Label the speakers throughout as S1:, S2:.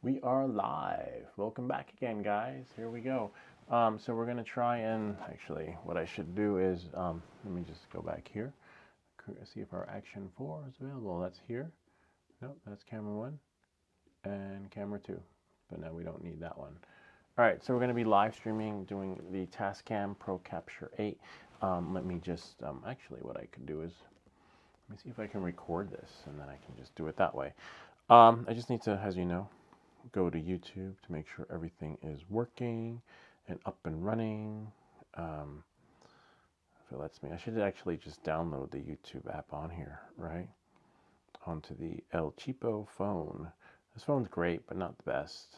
S1: We are live. Welcome back again, guys. Here we go. So we're going to try and actually what I should do is, let me just go back here. See if our action 4 is available. That's here. Nope, that's camera 1 and camera 2. But now we don't need that one. All right, so we're going to be live streaming doing the Tascam Protacapture 8. Let me just, actually what I could do is, let me see if I can record this and then I can just do it that way. I just need to, as you know, go to YouTube to make sure everything is working and up and running. If it lets me, I should actually just download the YouTube app on here, right? Onto the El Cheapo phone. This phone's great, but not the best.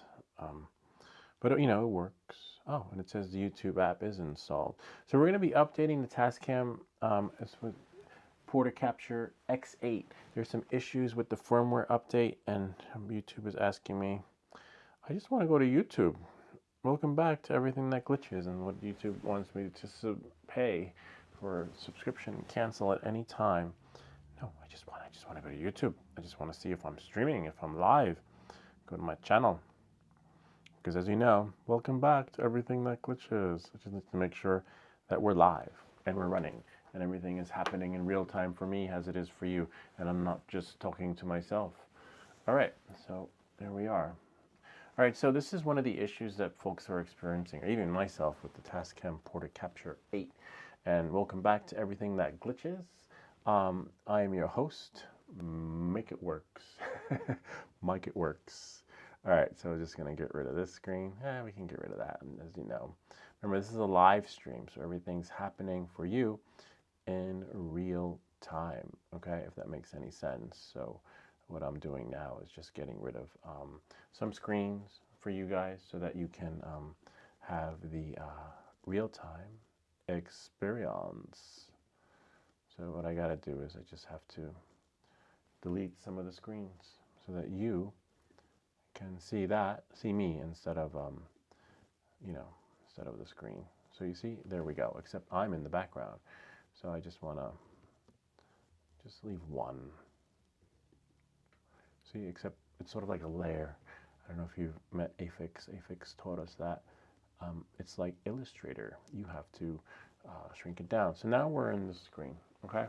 S1: But you know, it works. Oh, and it says the YouTube app is installed. So we're going to be updating the Tascam Protacapture X8. There's some issues with the firmware update, and YouTube is asking me, I just want to go to YouTube. Welcome back to Everything That Glitches, and what YouTube wants me to pay for subscription and cancel at any time. No, I just want to go to YouTube. I just want to see if I'm streaming, if I'm live. Go to my channel. Because as you know, welcome back to Everything That Glitches. I just need to make sure that we're live and we're running and everything is happening in real time for me as it is for you, and I'm not just talking to myself. All right, so there we are. All right, so this is one of the issues that folks are experiencing, or even myself, with the Tascam Protacapture 8. And welcome back to Everything That Glitches. I am your host, Make It Works. Mike It Works. All right, so we're just going to get rid of this screen. We can get rid of that, as you know. Remember, this is a live stream, so everything's happening for you in real time, okay, if that makes any sense. So what I'm doing now is just getting rid of some screens for you guys so that you can have the real-time experience. So what I got to do is I just have to delete some of the screens so that you can see me instead of, instead of the screen. So you see, there we go, except I'm in the background. So I just want to just leave one. See, except it's sort of like a layer. I don't know if you've met Afix. Afix taught us that. It's like Illustrator. You have to shrink it down. So now we're in the screen, okay?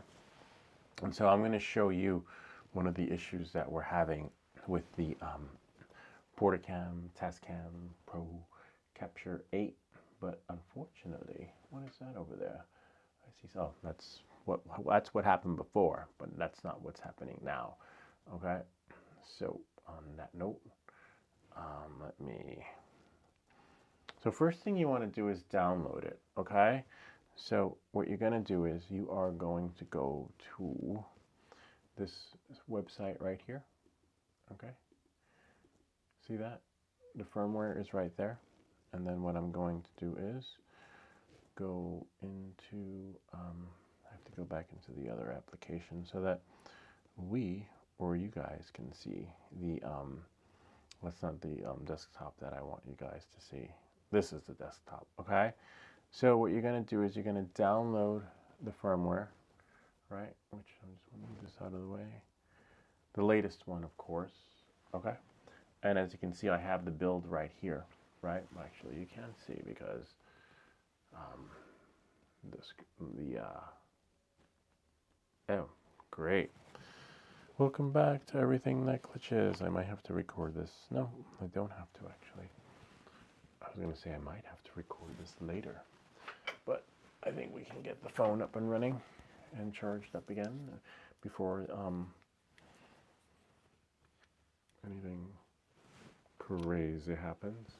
S1: And so I'm going to show you one of the issues that we're having with the Tascam Protacapture 8. But unfortunately, what is that over there? I see. Oh, that's what happened before, but that's not what's happening now. Okay. So on that note, let me. So first thing you want to do is download it. Okay. So what you're going to do is you are going to go to this website right here. Okay. See that? The firmware is right there. And then what I'm going to do is go into, I have to go back into the other application so that we, or you guys, can see the, that's not the desktop that I want you guys to see. This is the desktop, okay? So what you're going to do is you're going to download the firmware, right? Which I'm just going to move this out of the way. The latest one, of course, okay? And as you can see, I have the build right here, right? Actually, you can't see because oh, great. Welcome back to Everything That Glitches. I might have to record this. No, I don't have to actually. I was going to say I might have to record this later. But I think we can get the phone up and running and charged up again before anything crazy happens.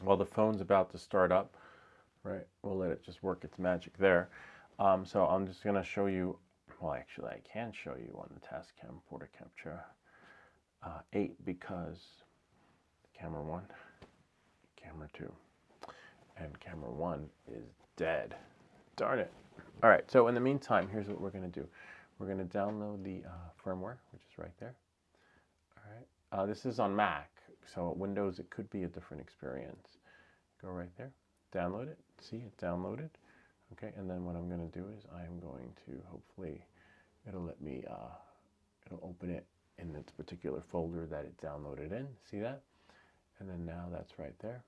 S1: While the phone's about to start up, right, we'll let it just work its magic there. So I'm just going to show you, well, actually, I can show you on the Tascam Protacapture 8 because camera 1, camera 2, and camera 1 is dead. Darn it. All right, so in the meantime, here's what we're going to do. We're going to download the firmware, which is right there. All right. This is on Mac, so Windows, it could be a different experience. Go right there, download it. See, it downloaded. Okay, and then what I'm going to do is I'm going to, hopefully, it'll let me, it'll open it in its particular folder that it downloaded in. See that? And then now that's right there.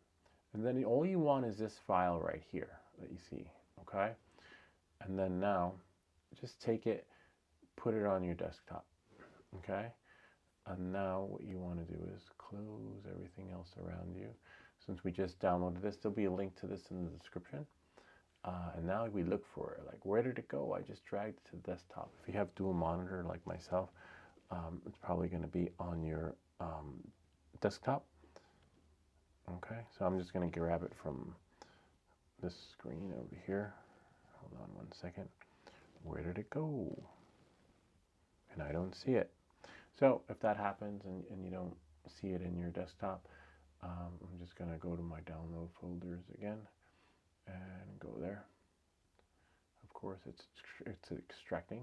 S1: And then all you want is this file right here that you see, okay? And then now just take it, put it on your desktop, okay? And now what you want to do is close everything else around you. Since we just downloaded this, there'll be a link to this in the description. And now we look for it. Like, where did it go? I just dragged it to the desktop. If you have dual monitor like myself, it's probably going to be on your desktop. Okay, so I'm just going to grab it from this screen over here. Hold on one second. Where did it go? And I don't see it. So if that happens and you don't see it in your desktop, I'm just going to go to my download folders again and go there. Of course, it's extracting,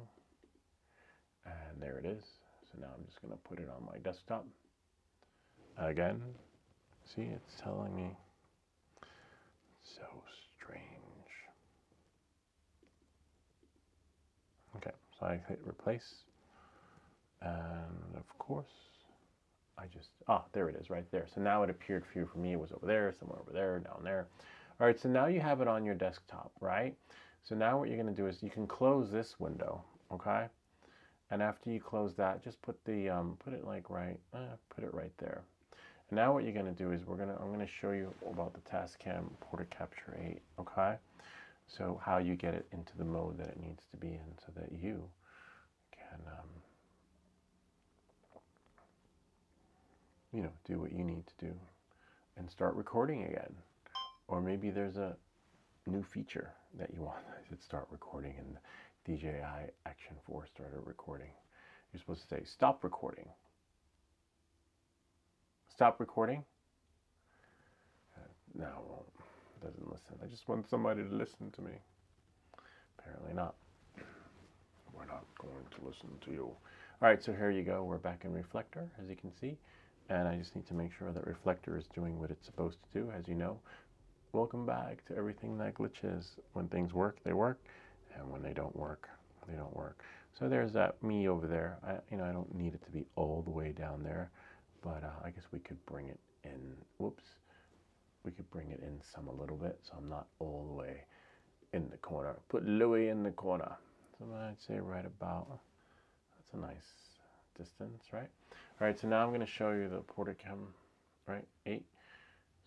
S1: and there it is. So now I'm just going to put it on my desktop again. See, it's telling me. So strange. Okay, so I hit replace, and of course I just, there it is right there. So now it appeared for me. It was over there, somewhere over there, down there. All right, so now you have it on your desktop, right? So now what you're going to do is you can close this window, okay? And after you close that, just put the put it like put it right there. And now what you're going to do is I'm going to show you about the Tascam Protacapture X8, okay? So how you get it into the mode that it needs to be in, so that you can you know, do what you need to do and start recording again. Or maybe there's a new feature that you want to start recording, and DJI Action 4 started recording. You're supposed to say, stop recording. Stop recording? No, it won't. It doesn't listen. I just want somebody to listen to me. Apparently not. We're not going to listen to you. All right, so here you go. We're back in Reflector, as you can see. And I just need to make sure that Reflector is doing what it's supposed to do, as you know. Welcome back to Everything That Glitches. When things work, they work. And when they don't work, they don't work. So there's that me over there. I don't need it to be all the way down there. But I guess we could bring it in. Whoops. We could bring it in a little bit, so I'm not all the way in the corner. Put Louis in the corner. So I'd say right about, that's a nice distance, right? All right, so now I'm going to show you the Protacam, right, 8.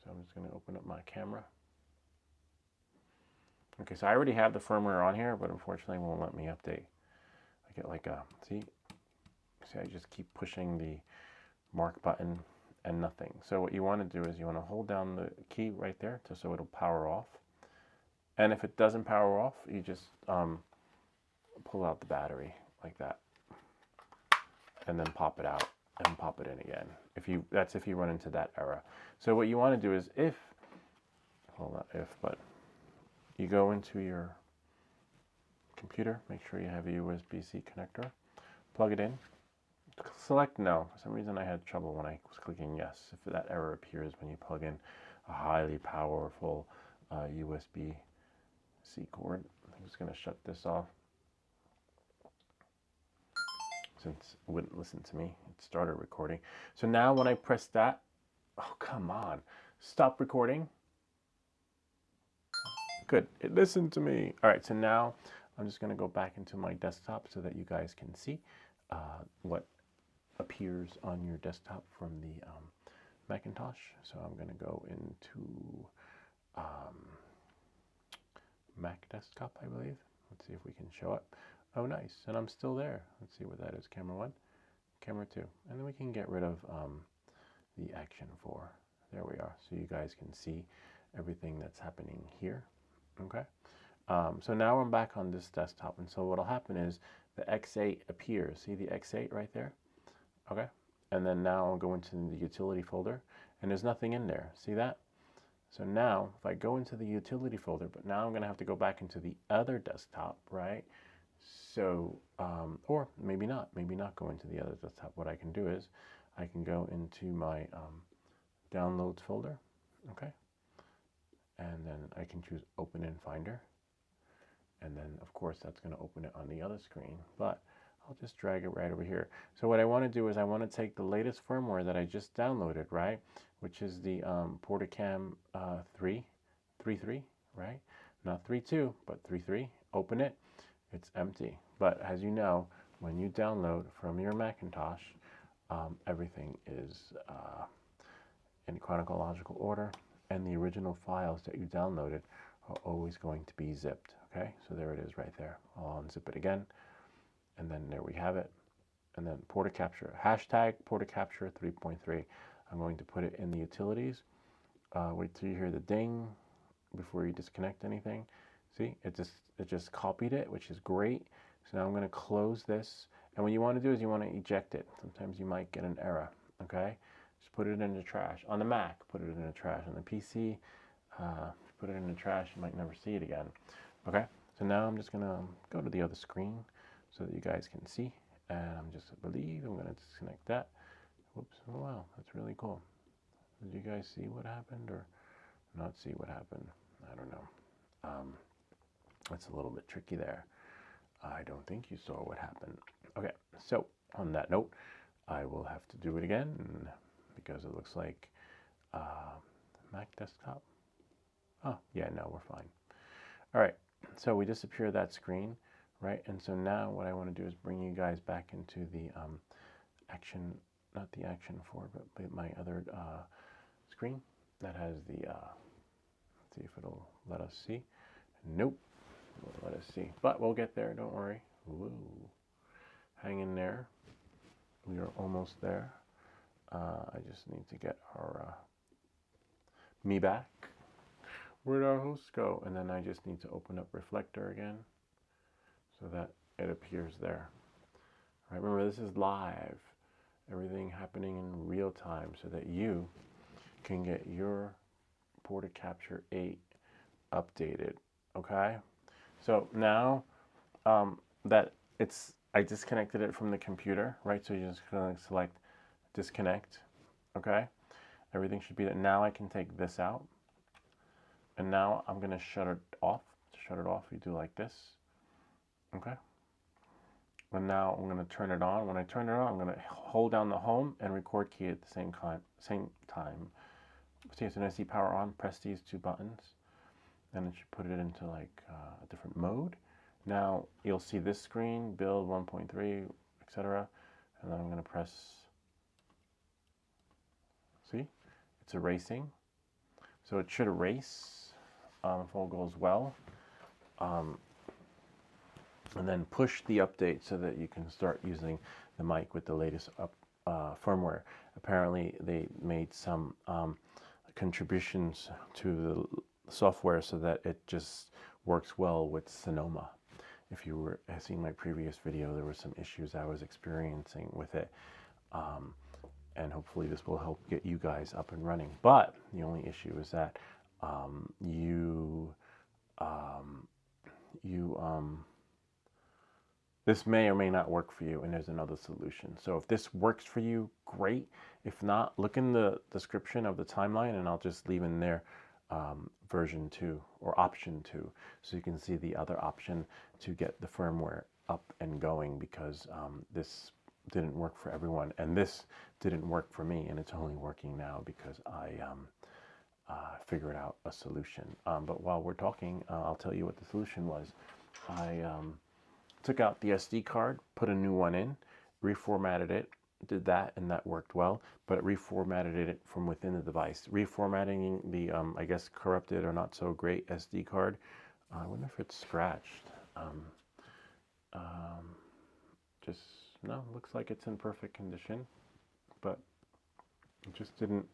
S1: So I'm just going to open up my camera. Okay, so I already have the firmware on here, but unfortunately it won't let me update. I get like see, I just keep pushing the mark button and nothing. So what you want to do is you want to hold down the key right there so it'll power off. And if it doesn't power off, you just pull out the battery like that, and then pop it out and pop it in again. That's if you run into that error. So what you want to do is you go into your computer, make sure you have a USB-C connector, plug it in, select no. For some reason I had trouble when I was clicking yes. If that error appears when you plug in a highly powerful USB-C cord. I'm just going to shut this off. Since it wouldn't listen to me, it started recording. So now when I press that, oh come on, stop recording. Good, it listened to me. All right, so now I'm just going to go back into my desktop so that you guys can see what appears on your desktop from the Macintosh. So I'm going to go into Mac desktop, I believe. Let's see if we can show it. Oh, nice, and I'm still there. Let's see what that is. Camera 1, camera 2, and then we can get rid of the Action 4. There we are, so you guys can see everything that's happening here. Okay, so now I'm back on this desktop, and so what'll happen is the X8 appears. See the X8 right there? Okay, and then now I'll go into the utility folder, and there's nothing in there. See that? So now if I go into the utility folder, but now I'm going to have to go back into the other desktop, right? So, or maybe not go into the other desktop. What I can do is I can go into my downloads folder, okay? And then I can choose open in Finder. And then of course that's going to open it on the other screen, but I'll just drag it right over here. So what I want to do is I want to take the latest firmware that I just downloaded, right? Which is the Protacam 3.3, right? Not 3.2, but 3.3. Open it. It's empty. But as you know, when you download from your Macintosh, everything is in chronological order, and the original files that you downloaded are always going to be zipped. Okay, so there it is right there. I'll unzip it again, and then there we have it. And then Protacapture, hashtag Protacapture 3.3. I'm going to put it in the utilities. Wait till you hear the ding before you disconnect anything. See, it just copied it, which is great. So now I'm going to close this. And what you want to do is you want to eject it. Sometimes you might get an error. Okay, just put it in the trash. On the Mac, put it in the trash. On the PC, put it in the trash. You might never see it again. Okay, so now I'm just going to go to the other screen so that you guys can see. And I'm going to disconnect that. Whoops, oh wow, that's really cool. Did you guys see what happened or not see what happened? I don't know. That's a little bit tricky there. I don't think you saw what happened. Okay, so on that note, I will have to do it again because it looks like Mac desktop. Oh, yeah, no, we're fine. All right, so we disappear that screen, right? And so now what I want to do is bring you guys back into the action, not the action 4, but my other screen that has the, let's see if it'll let us see. Nope, it won't let us see, but we'll get there, don't worry. Woo. Hang in there. We are almost there. I just need to get our me back. Where'd our host go? And then I just need to open up Reflector again so that it appears there. Right, remember, this is live. Everything happening in real time so that you can get your Protacapture 8 updated. Okay? So now that I disconnected it from the computer, right? So you're just going to select disconnect. Okay? Everything should be there. Now I can take this out. And now I'm going to shut it off. To shut it off, you do like this. Okay? And now I'm going to turn it on. When I turn it on, I'm going to hold down the home and record key at the same time. See, as soon as I see power on, press these two buttons. Then it should put it into like a different mode. Now you'll see this screen, build 1.3, etc. And then I'm going to press, see, it's erasing. So it should erase if all goes well. And then push the update so that you can start using the mic with the latest firmware. Apparently they made some contributions to the software so that it just works well with Sonoma. If you were seeing my previous video, there were some issues I was experiencing with it. And hopefully this will help get you guys up and running. But the only issue is that this may or may not work for you, and there's another solution. So if this works for you, great. If not, look in the description of the timeline, and I'll just leave in there version 2 or option 2, so you can see the other option to get the firmware up and going, because this didn't work for everyone, and this didn't work for me, and it's only working now because I figured out a solution. But while we're talking, I'll tell you what the solution was. I took out the SD card, put a new one in, reformatted it, did that, and that worked well, but it reformatted it from within the device. Reformatting the, I guess, corrupted or not so great SD card. I wonder if it's scratched. No, looks like it's in perfect condition, but it just didn't,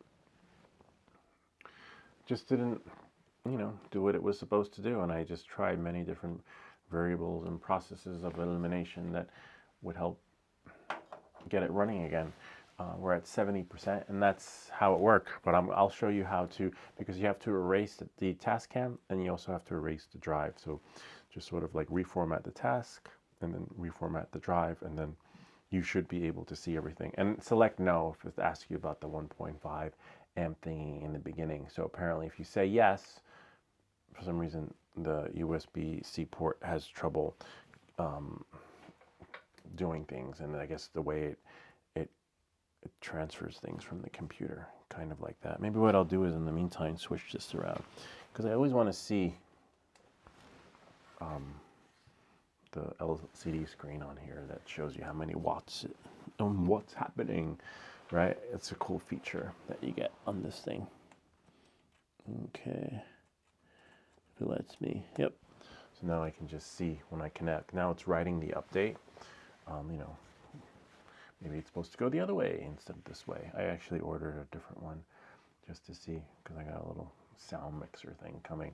S1: you know, do what it was supposed to do. And I just tried many different variables and processes of elimination that would help get it running again. We're at 70%, and that's how it worked. But I'll show you how to, because you have to erase the Tascam, and you also have to erase the drive. So just sort of like reformat the task, and then reformat the drive, and then you should be able to see everything. And select no if it asks you about the 1.5 amp thingy in the beginning. So apparently if you say yes, for some reason the USB-C port has trouble doing things, and I guess the way it transfers things from the computer, kind of like that. Maybe what I'll do is in the meantime switch this around, because I always want to see the LCD screen on here that shows you how many watts and what's happening, right? It's a cool feature that you get on this thing. Okay, if it lets me, yep. So now I can just see when I connect. Now it's writing the update. You know, maybe it's supposed to go the other way instead of this way. I actually ordered a different one just to see, because I got a little sound mixer thing coming,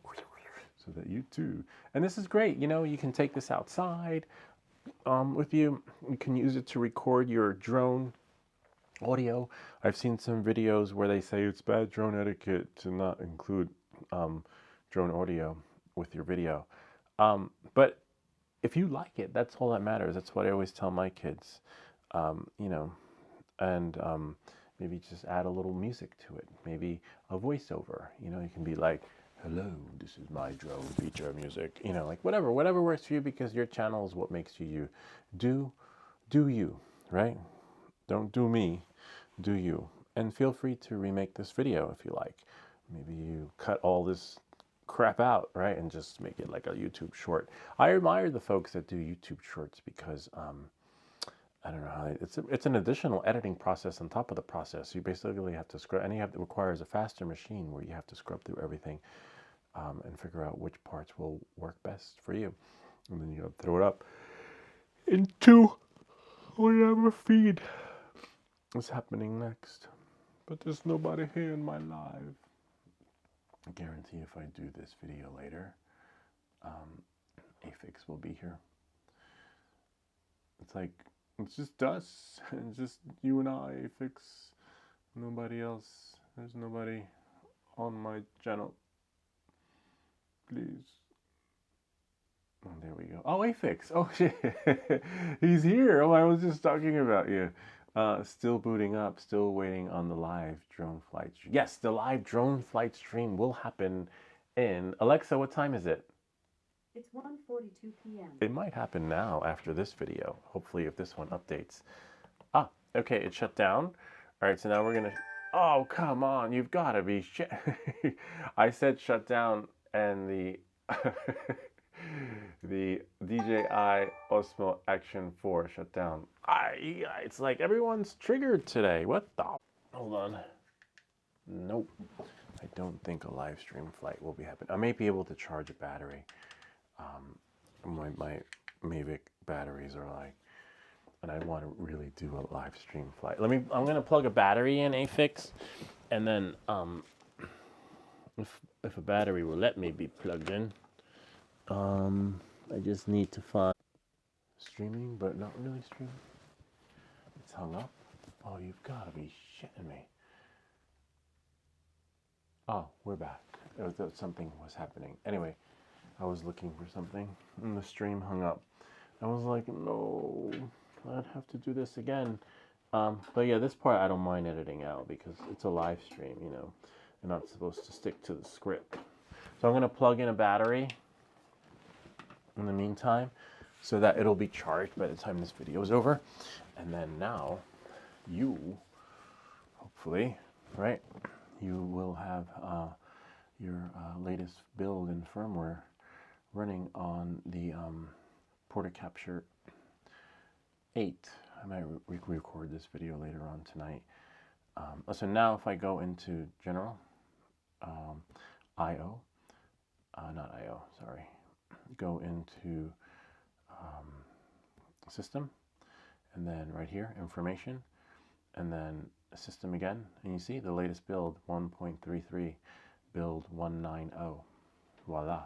S1: so that you too. And this is great. You know, you can take this outside with you. You can use it to record your drone audio. I've seen some videos where they say it's bad drone etiquette to not include drone audio with your video. But if you like it, that's all that matters. That's what I always tell my kids, you know, and maybe just add a little music to it. Maybe a voiceover, you know, you can be like, hello, this is my drone feature music, you know, like whatever works for you, because your channel is what makes you you. Do you, right? Don't do me, do you. And feel free to remake this video if you like. Maybe you cut all this crap out, right, and just make it like a YouTube short. I admire the folks that do YouTube shorts, because I don't know how it's an additional editing process on top of the process. You basically have to scrub, and it requires a faster machine where you have to scrub through everything and figure out which parts will work best for you, and then you throw it up into whatever feed is happening next. But there's nobody here in my live. I guarantee if I do this video later, Afix will be here. It's just us, and just you and I, Afix. Nobody else. There's nobody on my channel. Please. Oh, there we go. Oh, Afix. Oh, shit. He's here. Oh, I was just talking about you. Still booting up, still waiting on the live drone flight stream. Yes, the live drone flight stream will happen in... Alexa, what time is it?
S2: It's 1:42 p.m.
S1: It might happen now after this video. Hopefully, if this one updates. Ah, okay, it shut down. All right, so now we're going to... Oh, come on. You've got to be shit. I said shut down, and the... the DJI Osmo Action 4 shut down. It's like everyone's triggered today. What the? Hold on. Nope. I don't think a live stream flight will be happening. I may be able to charge a battery. My Mavic batteries are like, and I want to really do a live stream flight. I'm gonna plug a battery in, Afix, and then if a battery will let me be plugged in. I just need to find streaming, but not really streaming. It's hung up. Oh, you've got to be shitting me. Oh, we're back. Something was happening. Anyway, I was looking for something, and the stream hung up. I was like, no, I'd have to do this again. But yeah, this part I don't mind editing out, because it's a live stream, you know. You're not supposed to stick to the script. So I'm going to plug in a battery in the meantime, so that it'll be charged by the time this video is over. And then now you, hopefully, right, you will have your latest build in firmware running on the Protacapture 8. I might record this video later on tonight. So now if I go into General, I/O, not I/O, sorry, go into System, and then right here, Information, and then System again, and you see the latest build, 1.33, build 190. Voila.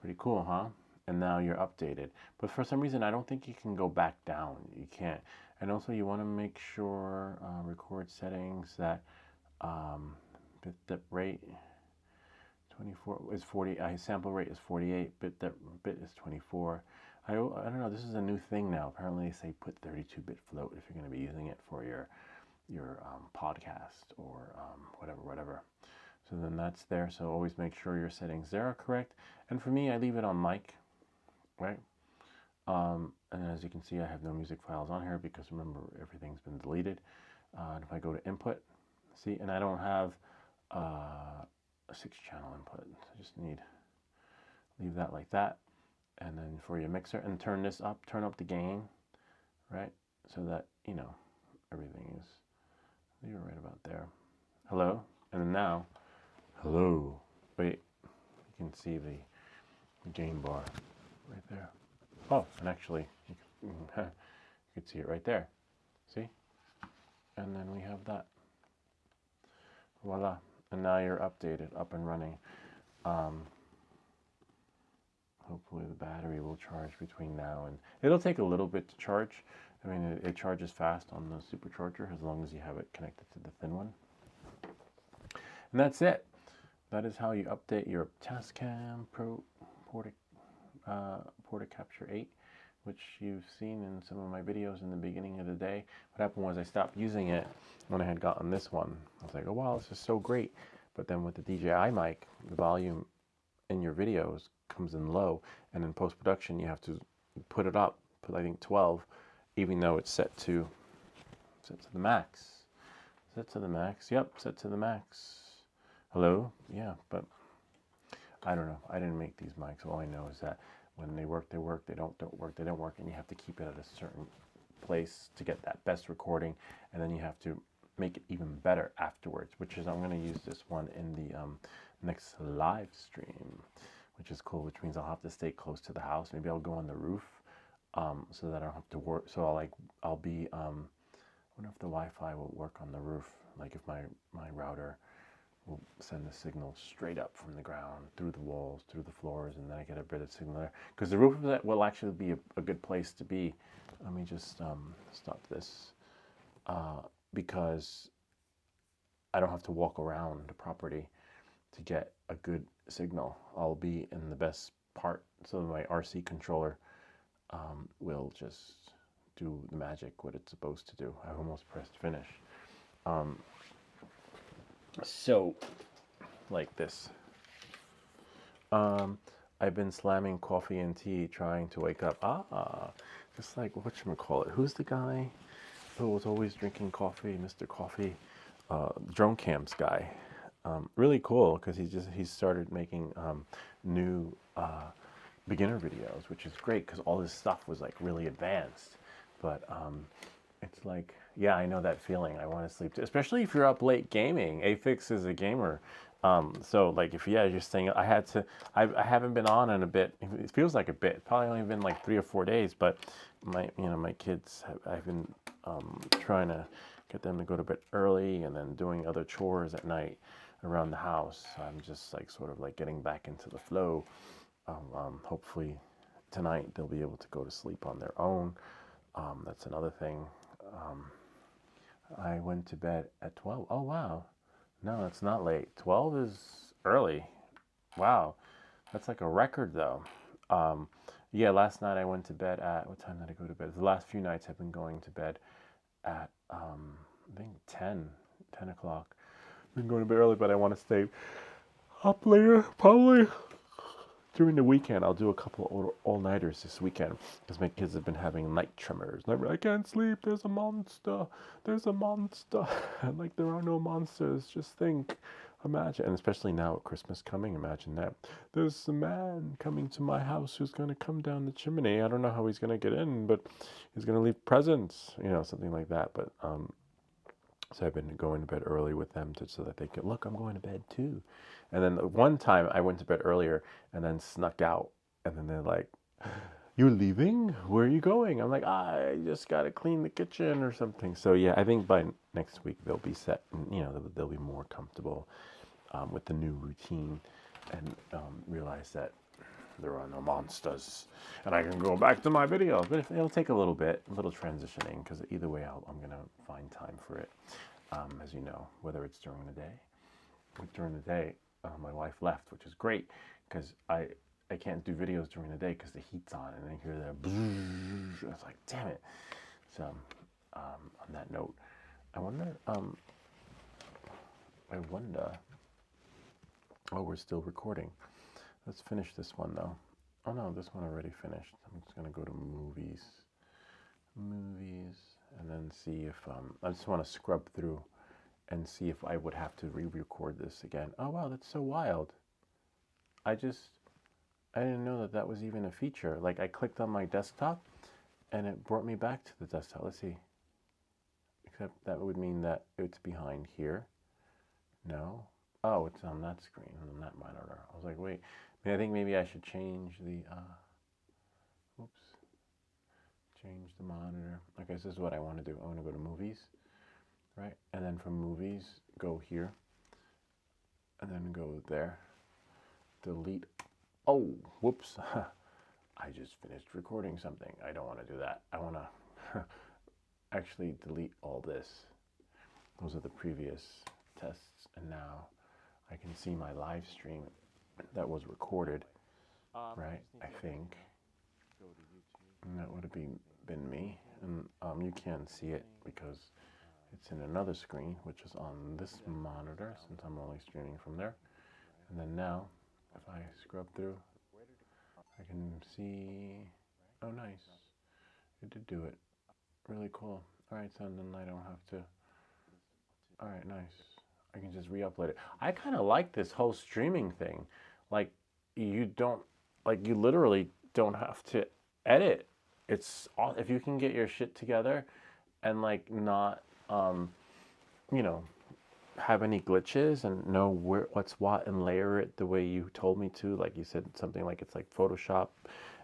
S1: Pretty cool, huh? And now you're updated. But for some reason, I don't think you can go back down. You can't. And also, you want to make sure record settings that bit rate 24 is 40. Sample rate is 48. Bit is 24. I don't know. This is a new thing now. Apparently, they say put 32-bit float if you're going to be using it for your podcast or whatever. So then that's there. So always make sure your settings there are correct. And for me, I leave it on mic, right? And as you can see, I have no music files on here because remember, everything's been deleted. And if I go to input, see, and I don't have a 6-channel input. I just leave that like that. And then for your mixer, and turn this up, turn up the gain, right? So that, you know, everything is, you're right about there. Hello, and then now, hello. Wait, you can see the gain bar right there. Oh, and actually, you can see it right there. See? And then we have that. Voila. And now you're updated, up and running. Hopefully the battery will charge between now and... It'll take a little bit to charge. I mean, it charges fast on the supercharger as long as you have it connected to the thin one. And that's it. That is how you update your Tascam Protacapture 8, which you've seen in some of my videos in the beginning of the day. What happened was I stopped using it when I had gotten this one. I was like, oh wow, this is so great. But then with the DJI mic, the volume in your videos comes in low, and in post-production you have to put it up, put I think 12, even though it's set to the max. Set to the max. Yep, set to the max. Hello? Yeah, but I don't know. I didn't make these mics. All I know is that when they work, they work. They don't work, they don't work. And you have to keep it at a certain place to get that best recording. And then you have to make it even better afterwards, which is I'm going to use this one in the next live stream, which is cool, which means I'll have to stay close to the house. Maybe I'll go on the roof so that I don't have to work. So I'll be, I wonder if the Wi-Fi will work on the roof. Like if my router will send the signal straight up from the ground, through the walls, through the floors, and then I get a bit of signal there. Because the roof of that will actually be a good place to be. Let me just stop this. Because I don't have to walk around the property to get a good signal. I'll be in the best part, so my RC controller will just do the magic, what it's supposed to do. I almost pressed finish. So, like this. I've been slamming coffee and tea, trying to wake up. Just like, whatchamacallit, who's the guy who was always drinking coffee, Mr. Coffee? Drone Cams guy. Really cool, because he started making new beginner videos, which is great, because all his stuff was like really advanced. But it's like, yeah, I know that feeling. I want to sleep too, especially if you're up late gaming. Afix is a gamer, so like if you're staying, I haven't been on in a bit. It feels like a bit. Probably only been like 3 or 4 days, but my kids I've been trying to get them to go to bed early, and then doing other chores at night around the house. I'm just like sort of like getting back into the flow. Hopefully tonight they'll be able to go to sleep on their own. That's another thing. I went to bed at 12. Oh, wow. No, it's not late. 12 is early. Wow. That's like a record, though. Yeah, last night I went to bed at, what time did I go to bed? The last few nights I've been going to bed at, I think 10 o'clock. I've been going to bed early, but I want to stay up later, probably. During the weekend, I'll do a couple all-nighters this weekend, because my kids have been having night tremors. Like, I can't sleep, there's a monster, there's a monster. Like, there are no monsters, just think, imagine. And especially now with Christmas coming, imagine that. There's a man coming to my house who's going to come down the chimney. I don't know how he's going to get in, but he's going to leave presents, something like that. But so I've been going to bed early with them so that they can, look, I'm going to bed too. And then one time I went to bed earlier and then snuck out. And then they're like, you're leaving? Where are you going? I'm like, I just got to clean the kitchen or something. So yeah, I think by next week they'll be set and, they'll be more comfortable with the new routine and realize that there are no monsters. And I can go back to my videos. But it'll take a little transitioning, because either way I'm going to find time for it. As you know, whether it's during the day. During the day, my wife left, which is great, because I can't do videos during the day because the heat's on, and I hear that bzzz. I was like, damn it. So, on that note, I wonder, oh, we're still recording. Let's finish this one, though. Oh no, this one already finished. I'm just gonna go to movies, and then see if I just want to scrub through and see if I would have to re-record this again. Oh wow, that's so wild. I didn't know that that was even a feature. Like I clicked on my desktop and it brought me back to the desktop. Let's see. Except that would mean that it's behind here. No. Oh, it's on that screen, on that monitor. I was like, wait, I think maybe I should change the, oops, change the monitor. Okay, so this is what I want to do. I want to go to movies, right? And then from movies, go here, and then go there. Delete. Oh, whoops. I just finished recording something. I don't want to do that. I want to actually delete all this. Those are the previous tests, and now I can see my live stream that was recorded, right? I think. And that would have been me. And you can't see it because it's in another screen, which is on this monitor, since I'm only streaming from there. And then now, if I scrub through, I can see, oh nice, it did do it. Really cool. All right, so then I don't have to, all right, nice. I can just re-upload it. I kind of like this whole streaming thing. Like, you literally don't have to edit. It's all, if you can get your shit together and like not, you know, have any glitches and know what's what and layer it the way you told me to, like you said something like it's like Photoshop,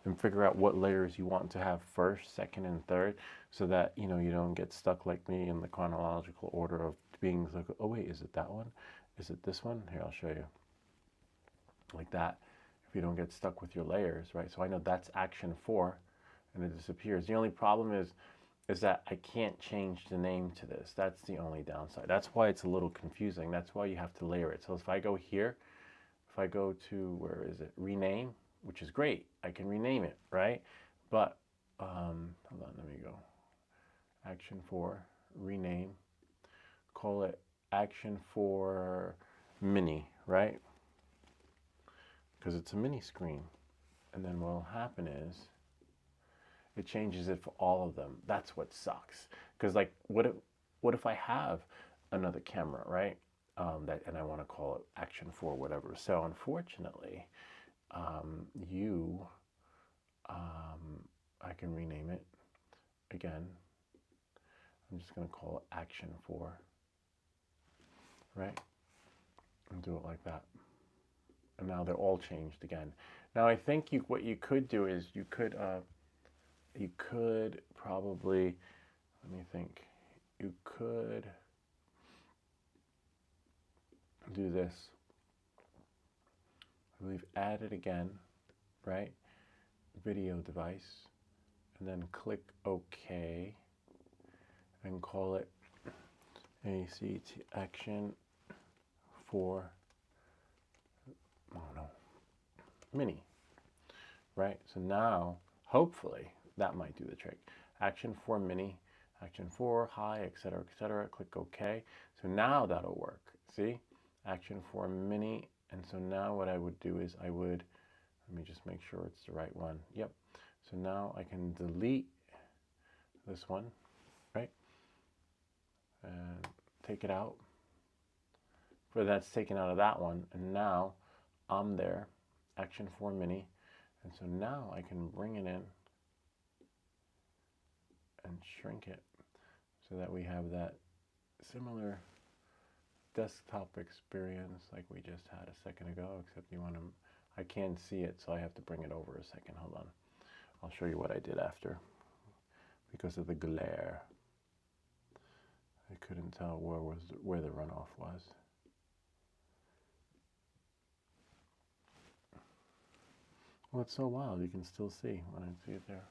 S1: and figure out what layers you want to have first, second, and third, so that you know you don't get stuck like me in the chronological order of being like, oh wait, is it that one? Is it this one? Here, I'll show you. Like that, if you don't get stuck with your layers, right? So I know that's action 4, and it disappears. The only problem is that I can't change the name to this. That's the only downside. That's why it's a little confusing. That's why you have to layer it. So if I go here, if I go to, where is it? Rename, which is great. I can rename it, right? But, hold on, let me go. Action 4, rename, call it Action 4 Mini, right? Because it's a mini screen. And then what will happen is, it changes it for all of them. That's what sucks. Because like, what if I have another camera, right? And I want to call it Action 4, whatever. So unfortunately, I can rename it again. I'm just going to call it Action 4, right? And do it like that. And now they're all changed again. Now I think what you could do is you could probably, let me think, you could do this. We've added again, right? Video device, and then click OK, and call it ACT Action 4, oh no, Mini, right? So now, hopefully, that might do the trick. Action 4 Mini, Action 4 High, etc., etc. Click OK. So now that'll work. See? Action 4 Mini. And so now what I would do is let me just make sure it's the right one. Yep. So now I can delete this one, right? And take it out. For that's taken out of that one. And now I'm there, Action 4 Mini. And so now I can bring it in and shrink it so that we have that similar desktop experience like we just had a second ago, except I can't see it, so I have to bring it over a second. Hold on. I'll show you what I did after because of the glare. I couldn't tell where the runoff was. Well, it's so wild. You can still see when I see it there.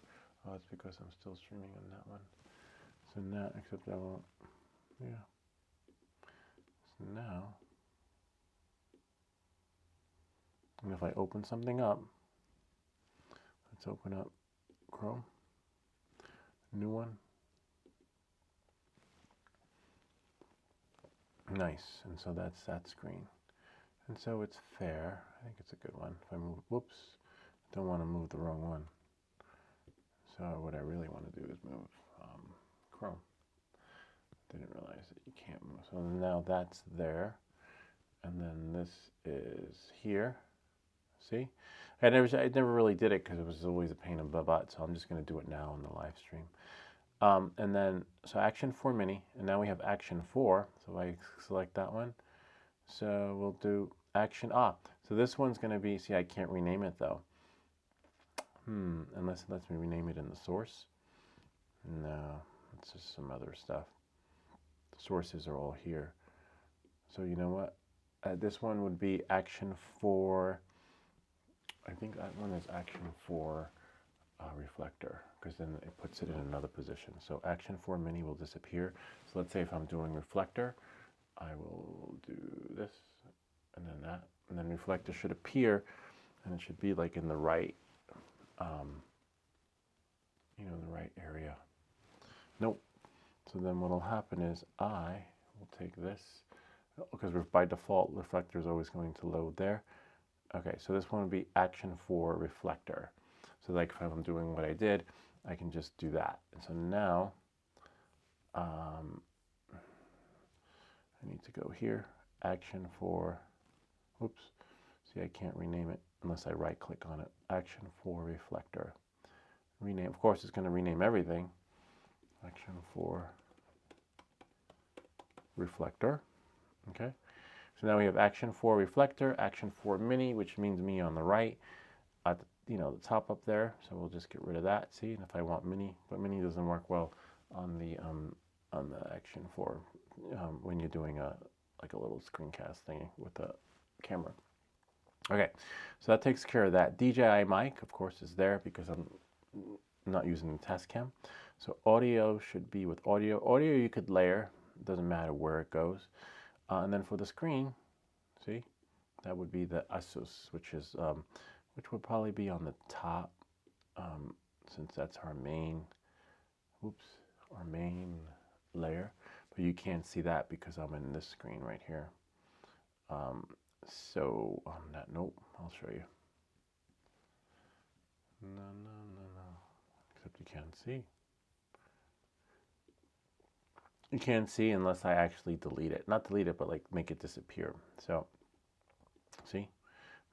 S1: Oh, it's because I'm still streaming on that one. So now, except I won't, yeah. So now, and if I open something up, let's open up Chrome, new one. Nice, and so that's that screen. And so it's fair. I think it's a good one. If I move, whoops, don't want to move the wrong one. So what I really want to do is move Chrome. Didn't realize that you can't move. So now that's there. And then this is here. See? I never really did it because it was always a pain in the butt. So I'm just going to do it now on the live stream. And then, so Action 4 Mini. And now we have Action 4. So I select that one. So we'll do Action. So this one's going to be, see, I can't rename it though. Unless it lets me rename it in the source. No, it's just some other stuff. The sources are all here. So you know what? This one would be Action 4. I think that one is Action 4 Reflector, because then it puts it in another position. So Action 4 Mini will disappear. So let's say if I'm doing Reflector, I will do this, and then that, and then Reflector should appear, and it should be like in the right, the right area. Nope. So then what will happen is I will take this, because by default Reflector is always going to load there. Okay, so this one would be Action 4 Reflector. So like if I'm doing what I did, I can just do that. And so now I need to go here, Action 4, oops, see I can't rename it unless I right click on it, Action 4 Reflector. Rename, of course it's going to rename everything. Action 4 Reflector, okay. So now we have Action 4 Reflector, Action 4 Mini, which means me on the right, at the top up there. So we'll just get rid of that. See, and if I want Mini, but Mini doesn't work well on the Action 4 when you're doing like a little screencast thing with a camera. Okay, so that takes care of that. DJI mic, of course, is there because I'm not using the Tascam. So audio should be with audio. Audio you could layer, doesn't matter where it goes. And then for the screen, see, that would be the Asus, which would probably be on the top, since that's our main, our main layer. But you can't see that because I'm in this screen right here. So on that note, I'll show you. No, except you can't see. You can't see unless I actually delete it. Not delete it, but like make it disappear. So, see?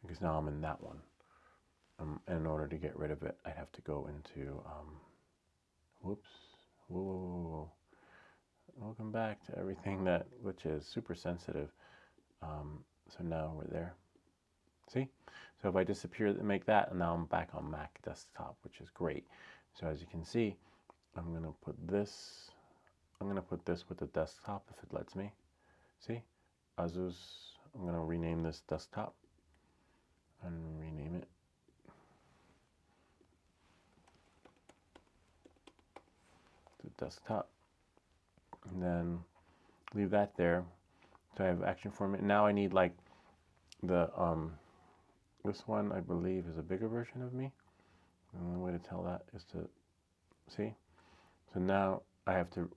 S1: Because now I'm in that one. And in order to get rid of it, I'd have to go into, whoa. Welcome back to everything which is super sensitive. So now we're there. See? So if I disappear and make that, and now I'm back on Mac desktop, which is great. So as you can see, I'm going to put this with the desktop if it lets me. See? Asus, I'm going to rename this desktop and rename it. To desktop. And then leave that there. So I have Action 4 Mini. Now I need like the, this one I believe is a bigger version of me. And the way to tell that is to, see? So now I have to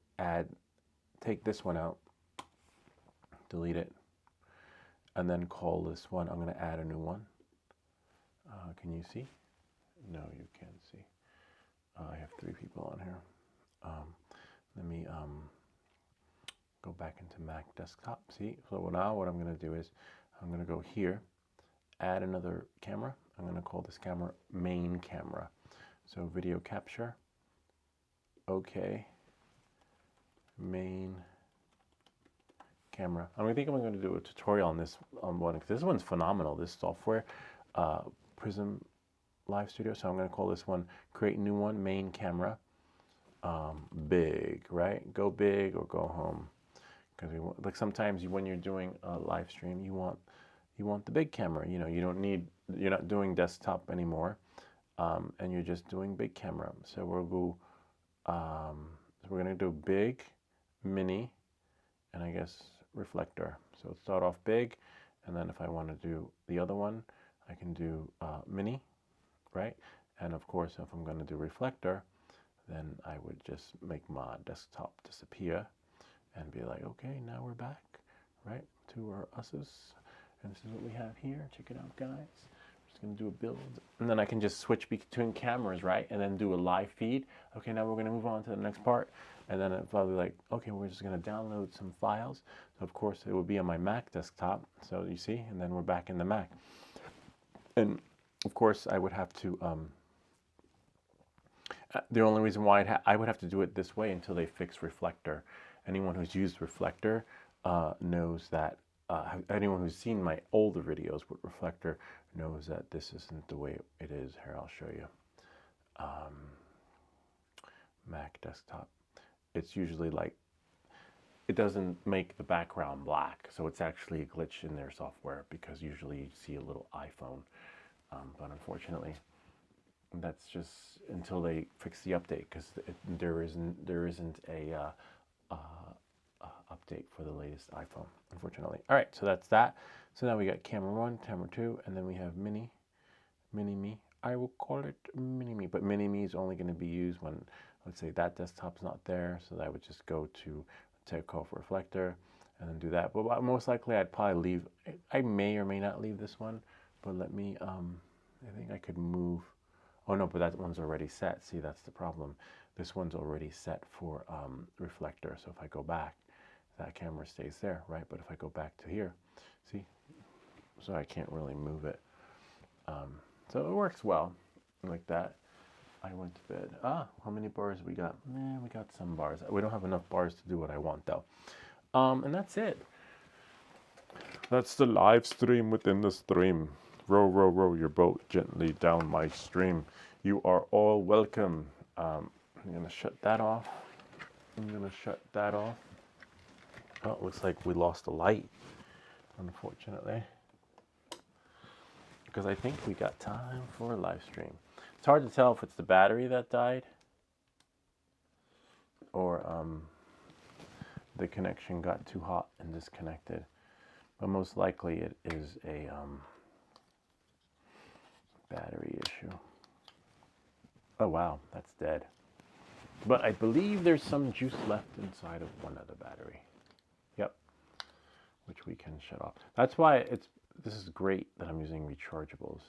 S1: take this one out, delete it, and then call this one. I'm going to add a new one. Can you see? No, you can't see. I have 3 people on here. Let me go back into Mac desktop. See? So now what I'm going to do is I'm going to go here, add another camera. I'm going to call this camera main camera. So video capture. Okay. Main camera. I think I'm going to do a tutorial on this one because this one's phenomenal. This software, Prism Live Studio. So I'm going to call this one create new one, main camera. Big, right? Go big or go home. Because like sometimes when you're doing a live stream, you want the big camera. You're not doing desktop anymore, and you're just doing big camera. So we're going to do big, mini, and I guess reflector. So start off big, and then if I want to do the other one, I can do mini, right? And of course, if I'm going to do reflector, then I would just make my desktop disappear and be like, okay, now we're back, right, to our Asus. And this is what we have here. Check it out, guys. We're just going to do a build. And then I can just switch between cameras, right? And then do a live feed. Okay, now we're going to move on to the next part. And then it's probably like, okay, we're just going to download some files. So of course it will be on my Mac desktop. So you see, and then we're back in the Mac. And of course I would have to, the only reason why I would have to do it this way until they fix Reflector. Anyone who's used Reflector knows that, anyone who's seen my older videos with Reflector knows that this isn't the way it is. Here, I'll show you. Mac desktop. It's usually like, it doesn't make the background black. So it's actually a glitch in their software, because usually you see a little iPhone. But unfortunately, that's just until they fix the update, because there isn't a update for the latest iPhone, unfortunately. All right, so that's that. So now we got camera 1, camera 2, and then we have mini me. I will call it mini me, but mini me is only going to be used when, let's say, that desktop's not there. So I would just go to take off Reflector and then do that. But most likely I'd probably leave. I may or may not leave this one, but let me, I think I could move. Oh no, but that one's already set. See, that's the problem. This one's already set for Reflector. So if I go back, that camera stays there, right? But if I go back to here, see, so I can't really move it. So it works well like that. I went to bed. How many bars we got? We got some bars. We don't have enough bars to do what I want though. And that's it. That's the live stream within the stream. Row, row, row your boat gently down my stream. You are all welcome. I'm gonna shut that off. Oh, it looks like we lost the light, unfortunately. Because I think we got time for a live stream. It's hard to tell if it's the battery that died or the connection got too hot and disconnected. But most likely it is a battery issue. Oh wow, that's dead. But I believe there's some juice left inside of one of the battery. Yep, which we can shut off. That's why this is great that I'm using rechargeables,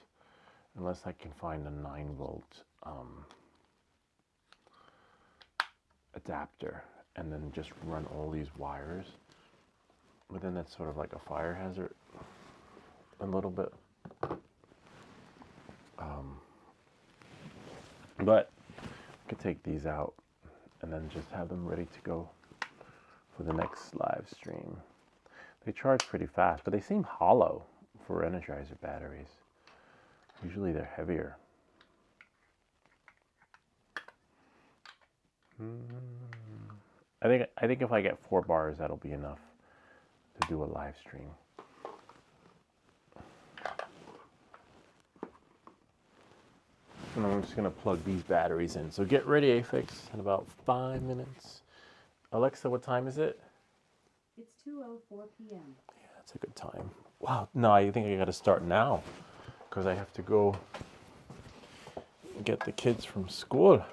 S1: unless I can find a 9-volt adapter and then just run all these wires. But then that's sort of like a fire hazard a little bit. But I could take these out and then just have them ready to go for the next live stream. They charge pretty fast, but they seem hollow for Energizer batteries. Usually they're heavier. I think if I get 4 bars, that'll be enough to do a live stream. And I'm just gonna plug these batteries in. So get ready, Aphex, in about 5 minutes. Alexa, what time is it?
S2: It's 2:04 p.m.
S1: Yeah, that's a good time. Wow, no, I think I gotta start now, because I have to go get the kids from school.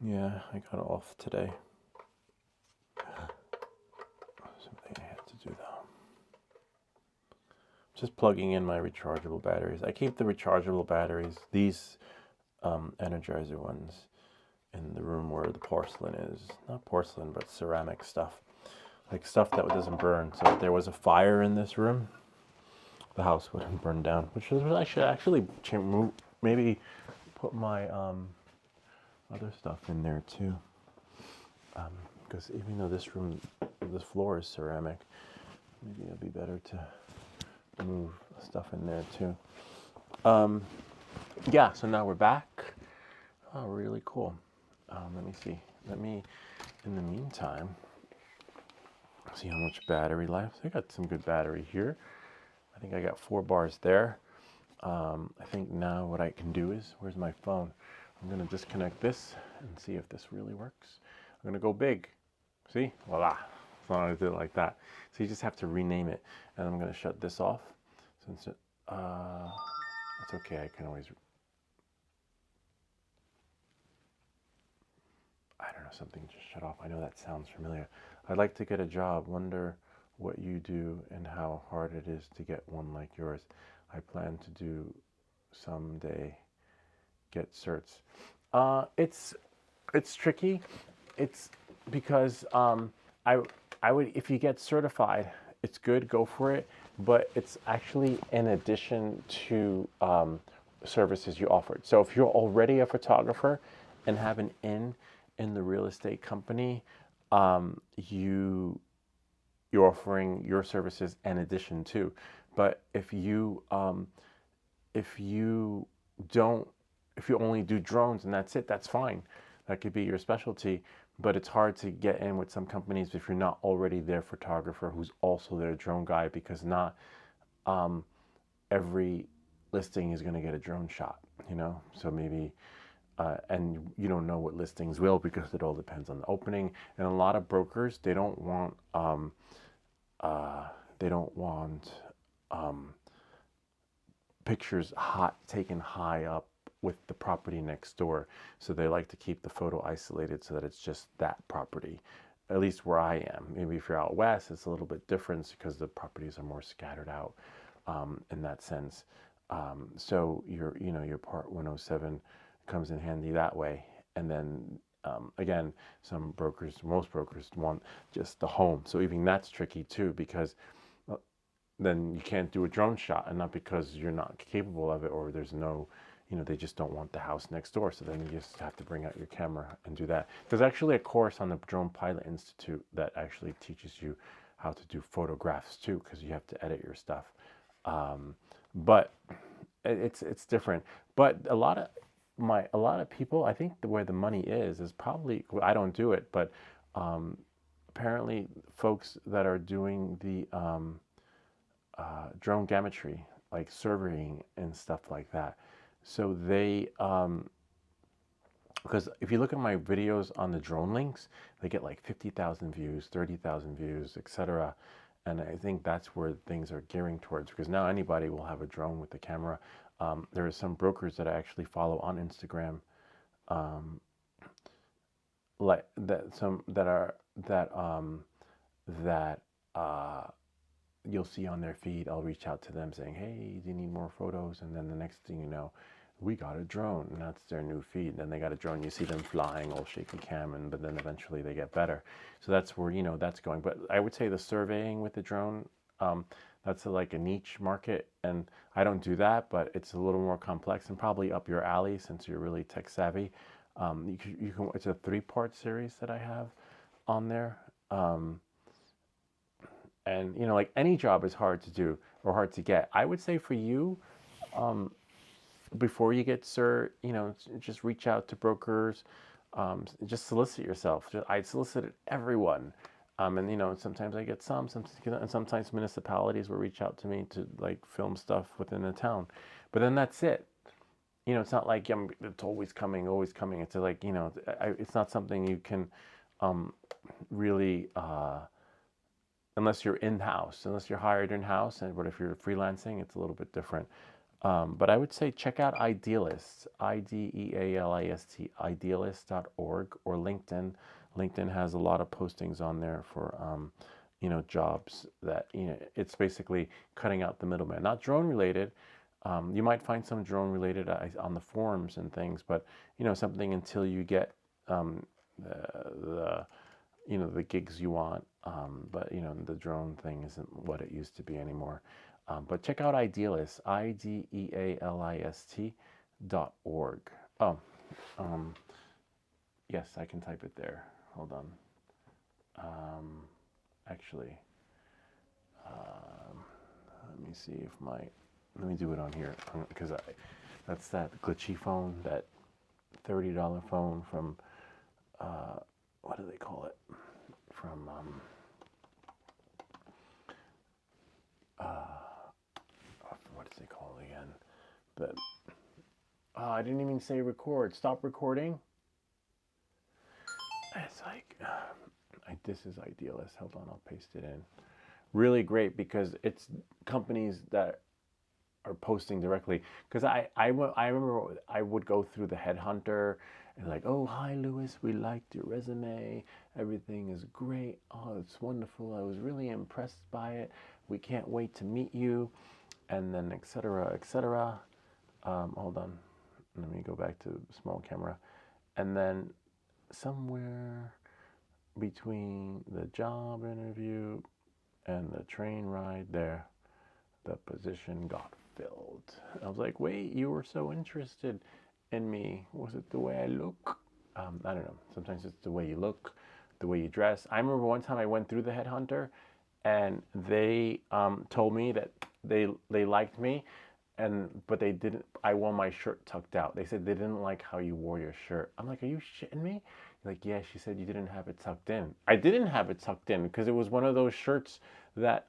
S1: Yeah, I got off today. Something I had to do though. Just plugging in my rechargeable batteries. I keep the rechargeable batteries, these Energizer ones, in the room where the porcelain is. Not porcelain, but ceramic stuff. Like stuff that doesn't burn. So if there was a fire in this room, the house wouldn't burn down. Which is, I should actually maybe put my other stuff in there too. Because even though this floor is ceramic, maybe it'd be better to move stuff in there too. Yeah, so now we're back. Oh, really cool. Let me see. In the meantime, see how much battery life. I got some good battery here. I think I got 4 bars there. I think now what I can do is, where's my phone? I'm gonna disconnect this and see if this really works. I'm gonna go big. See, voila. As long as I did it like that. So you just have to rename it. And I'm gonna shut this off. Since it's okay, I can always, I don't know, something just shut off. I know that sounds familiar. I'd like to get a job. Wonder what you do and how hard it is to get one like yours. I plan to do someday, get certs. It's tricky. It's because I I would, if you get certified, it's good, go for it. But it's actually in addition to services you offered. So if you're already a photographer and have an in the real estate company, you you're offering your services in addition to. But if you don't, if you only do drones and that's it, that's fine. That could be your specialty. But it's hard to get in with some companies if you're not already their photographer who's also their drone guy, because not every listing is going to get a drone shot, you know? So maybe, and you don't know what listings will, because it all depends on the opening. And a lot of brokers, they don't want pictures taken high up with the property next door. So they like to keep the photo isolated so that it's just that property. At least where I am. Maybe if you're out west, it's a little bit different because the properties are more scattered out in that sense. So your Part 107 comes in handy that way. And then again, most brokers want just the home. So even that's tricky too, because then you can't do a drone shot, and not because you're not capable of it or there's no, they just don't want the house next door. So then you just have to bring out your camera and do that. There's actually a course on the Drone Pilot Institute that actually teaches you how to do photographs too, because you have to edit your stuff. But it's different. But a lot of people, I think where the money is probably, I don't do it, but apparently folks that are doing the drone gammetry, like surveying and stuff like that. So they, because if you look at my videos on the drone links, they get like 50,000 views, 30,000 views, etc. And I think that's where things are gearing towards, because now anybody will have a drone with the camera. There are some brokers that I actually follow on Instagram, like that, some that are that you'll see on their feed. I'll reach out to them saying, hey, do you need more photos? And then the next thing you know, we got a drone, and that's their new feed. Then they got a drone, you see them flying all shaky cam, but then eventually they get better. So that's where, that's going. But I would say the surveying with the drone, that's like a niche market, and I don't do that, but it's a little more complex and probably up your alley since you're really tech savvy. It's a 3-part series that I have on there. And like any job is hard to do or hard to get. I would say for you, before you get cert, just reach out to brokers, just solicit yourself. I solicited everyone, and sometimes I get and sometimes municipalities will reach out to me to like film stuff within the town, but then that's it. It's not like it's always coming. It's like it's not something you can really. Unless you're in-house, unless you're hired in-house, but if you're freelancing, it's a little bit different. But I would say check out Idealist, IDEALIST, idealist.org, or LinkedIn. LinkedIn has a lot of postings on there for, jobs that, it's basically cutting out the middleman. Not drone related. You might find some drone related on the forums and things, but, something until you get the gigs you want, but the drone thing isn't what it used to be anymore. But check out Idealist, IDEALIST.org. Oh, yes, I can type it there. Hold on. Actually, let me see if let me do it on here, because that's that glitchy phone, that $30 phone from, what do they call it? From what is it called again? But I didn't even say record. Stop recording. It's like this is Idealist. Hold on, I'll paste it in. Really great, because it's companies that are posting directly. Because I remember I would go through the headhunter and like, oh, hi Lewis, we liked your resume, Everything is great. Oh, it's wonderful. I was really impressed by it. We can't wait to meet you. And then, etc., etc. Hold on. Let me go back to small camera. And then somewhere between the job interview and the train ride there, the position got filled. I was like, wait, you were so interested in me. Was it the way I look? I don't know. Sometimes it's the way you look, the way you dress. I remember one time I went through the headhunter and they told me that they liked me, but they didn't. I wore my shirt tucked out. They said they didn't like how you wore your shirt. I'm like, are you shitting me? Like, yeah. She said you didn't have it tucked in. I didn't have it tucked in because it was one of those shirts that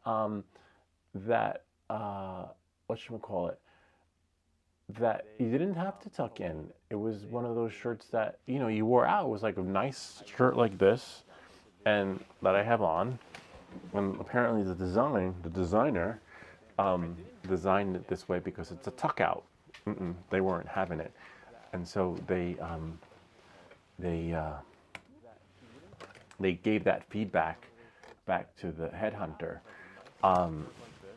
S1: that whatchamacallit, that you didn't have to tuck in. It was one of those shirts that, you wore out. It was like a nice shirt like this and that I have on. And apparently the designer designed it this way because it's a tuck out. They weren't having it. And so they gave that feedback back to the headhunter,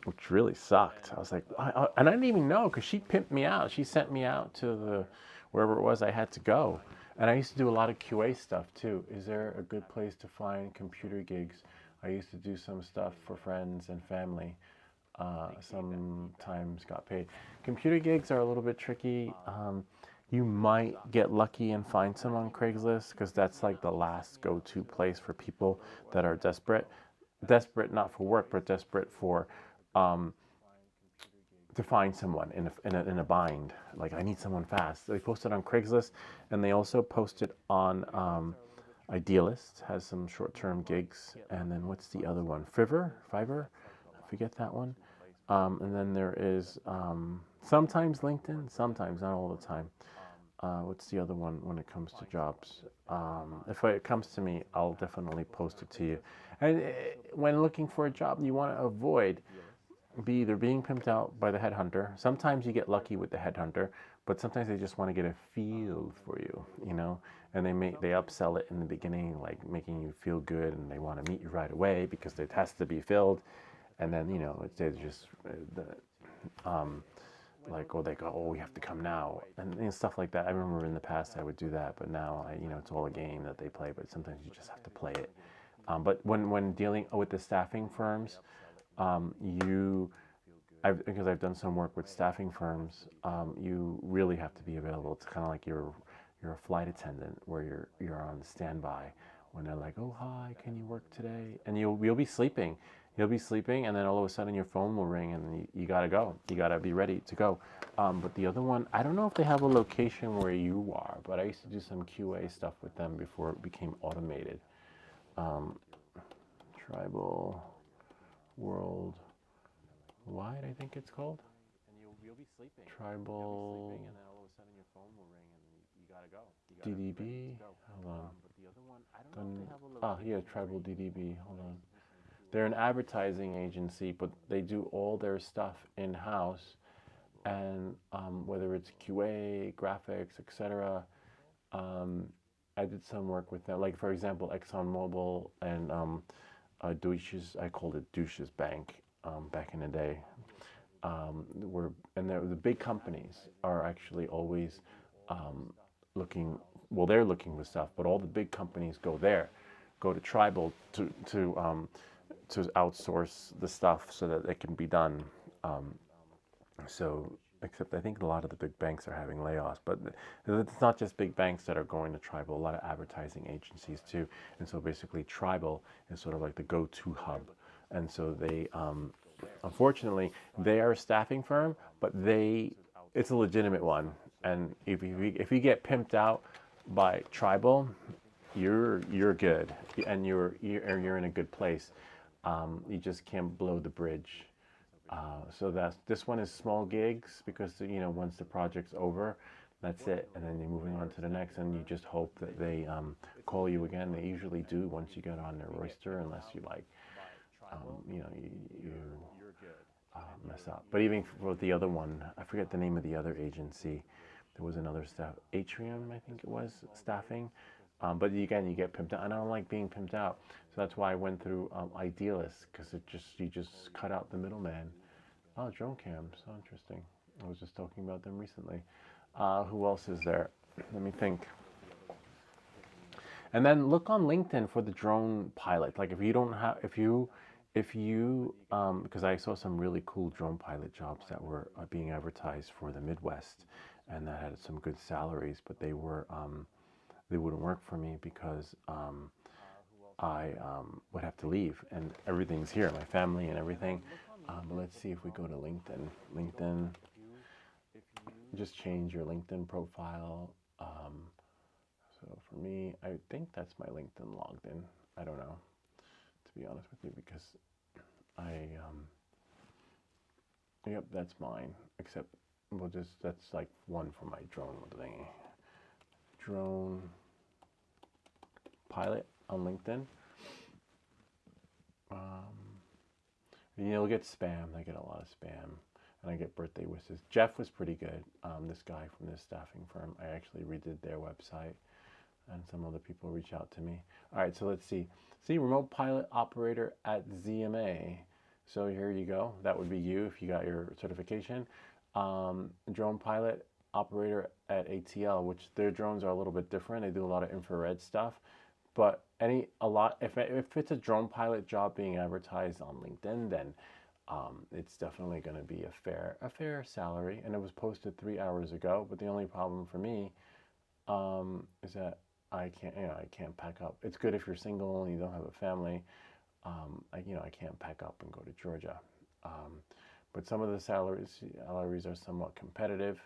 S1: which really sucked. I was like, and I didn't even know because she pimped me out. She sent me out to wherever it was I had to go. And I used to do a lot of QA stuff too. Is there a good place to find computer gigs? I used to do some stuff for friends and family. Sometimes got paid. Computer gigs are a little bit tricky. You might get lucky and find some on Craigslist because that's like the last go-to place for people that are desperate. Desperate not for work, but desperate for to find someone in a bind. Like, I need someone fast. They post it on Craigslist, and they also post it on Idealist, has some short-term gigs. And then what's the other one? Fiverr? I forget that one. And then there is sometimes LinkedIn, sometimes, not all the time. What's the other one when it comes to jobs? If it comes to me, I'll definitely post it to you. And when looking for a job, you want to avoid either being pimped out by the headhunter. Sometimes you get lucky with the headhunter, but sometimes they just want to get a feel for you, and they upsell it in the beginning, like making you feel good, and they want to meet you right away because it has to be filled. And then, it's just like, oh, they go, oh, we have to come now, and stuff like that. I remember in the past I would do that, but now it's all a game that they play. But sometimes you just have to play it. But when dealing with the staffing firms, because I've done some work with staffing firms, you really have to be available. It's kind of like you're a flight attendant where you're on standby when they're like, oh, hi, can you work today? And you'll be sleeping. You'll be sleeping, and then all of a sudden your phone will ring, and you gotta go. You gotta be ready to go. But the other one, I don't know if they have a location where you are, but I used to do some QA stuff with them before it became automated. Tribal World Wide, I think it's called. And you'll be sleeping. Tribal. And then all of a sudden your phone will ring, and you gotta go. DDB. Hold on. But the other one, I don't know if they have a location. Yeah, Tribal DDB. Hold on. They're an advertising agency, but they do all their stuff in-house, and whether it's QA, graphics, etc. I did some work with them, like for example, ExxonMobil and Deutsches. I called it Deutsches Bank back in the day. The big companies are actually always looking. Well, they're looking for stuff, but all the big companies go to Tribal to outsource the stuff so that it can be done. Except I think a lot of the big banks are having layoffs, but it's not just big banks that are going to Tribal, a lot of advertising agencies too. And so basically Tribal is sort of like the go-to hub. And so they, unfortunately, they are a staffing firm, but it's a legitimate one. And if you get pimped out by Tribal, you're good, and you're in a good place. You just can't blow the bridge. So this one is small gigs because once the project's over, that's it, and then you're moving on to the next, and you just hope that they call you again. They usually do once you get on their roster, unless you mess up. But even for the other one, I forget the name of the other agency. There was another staff, Atrium, I think it was, staffing. But again, you get pimped out, and I don't like being pimped out. So that's why I went through Idealist, because you just cut out the middleman. Oh, drone cams, so interesting. I was just talking about them recently. Who else is there? Let me think. And then look on LinkedIn for the drone pilot. Like if you don't have, because I saw some really cool drone pilot jobs that were being advertised for the Midwest, and that had some good salaries, but they wouldn't work for me because I would have to leave, and everything's here, my family and everything. But let's see if we go to LinkedIn. LinkedIn, just change your LinkedIn profile. So for me, I think that's my LinkedIn logged in. I don't know, to be honest with you, because yep, that's mine. Except that's like one for my drone thing. Drone pilot on LinkedIn. You'll get spam. I get a lot of spam, and I get birthday wishes. Jeff was pretty good. This guy from this staffing firm. I actually redid their website, and some other people reach out to me. All right, so let's see. See, remote pilot operator at ZMA. So here you go. That would be you if you got your certification. Drone pilot operator at ATL, which their drones are a little bit different. They do a lot of infrared stuff. But if it's a drone pilot job being advertised on LinkedIn, then it's definitely going to be a fair salary. And it was posted 3 hours ago. But the only problem for me is that I can't pack up. It's good if you're single and you don't have a family. I can't pack up and go to Georgia. But some of the salaries are somewhat competitive.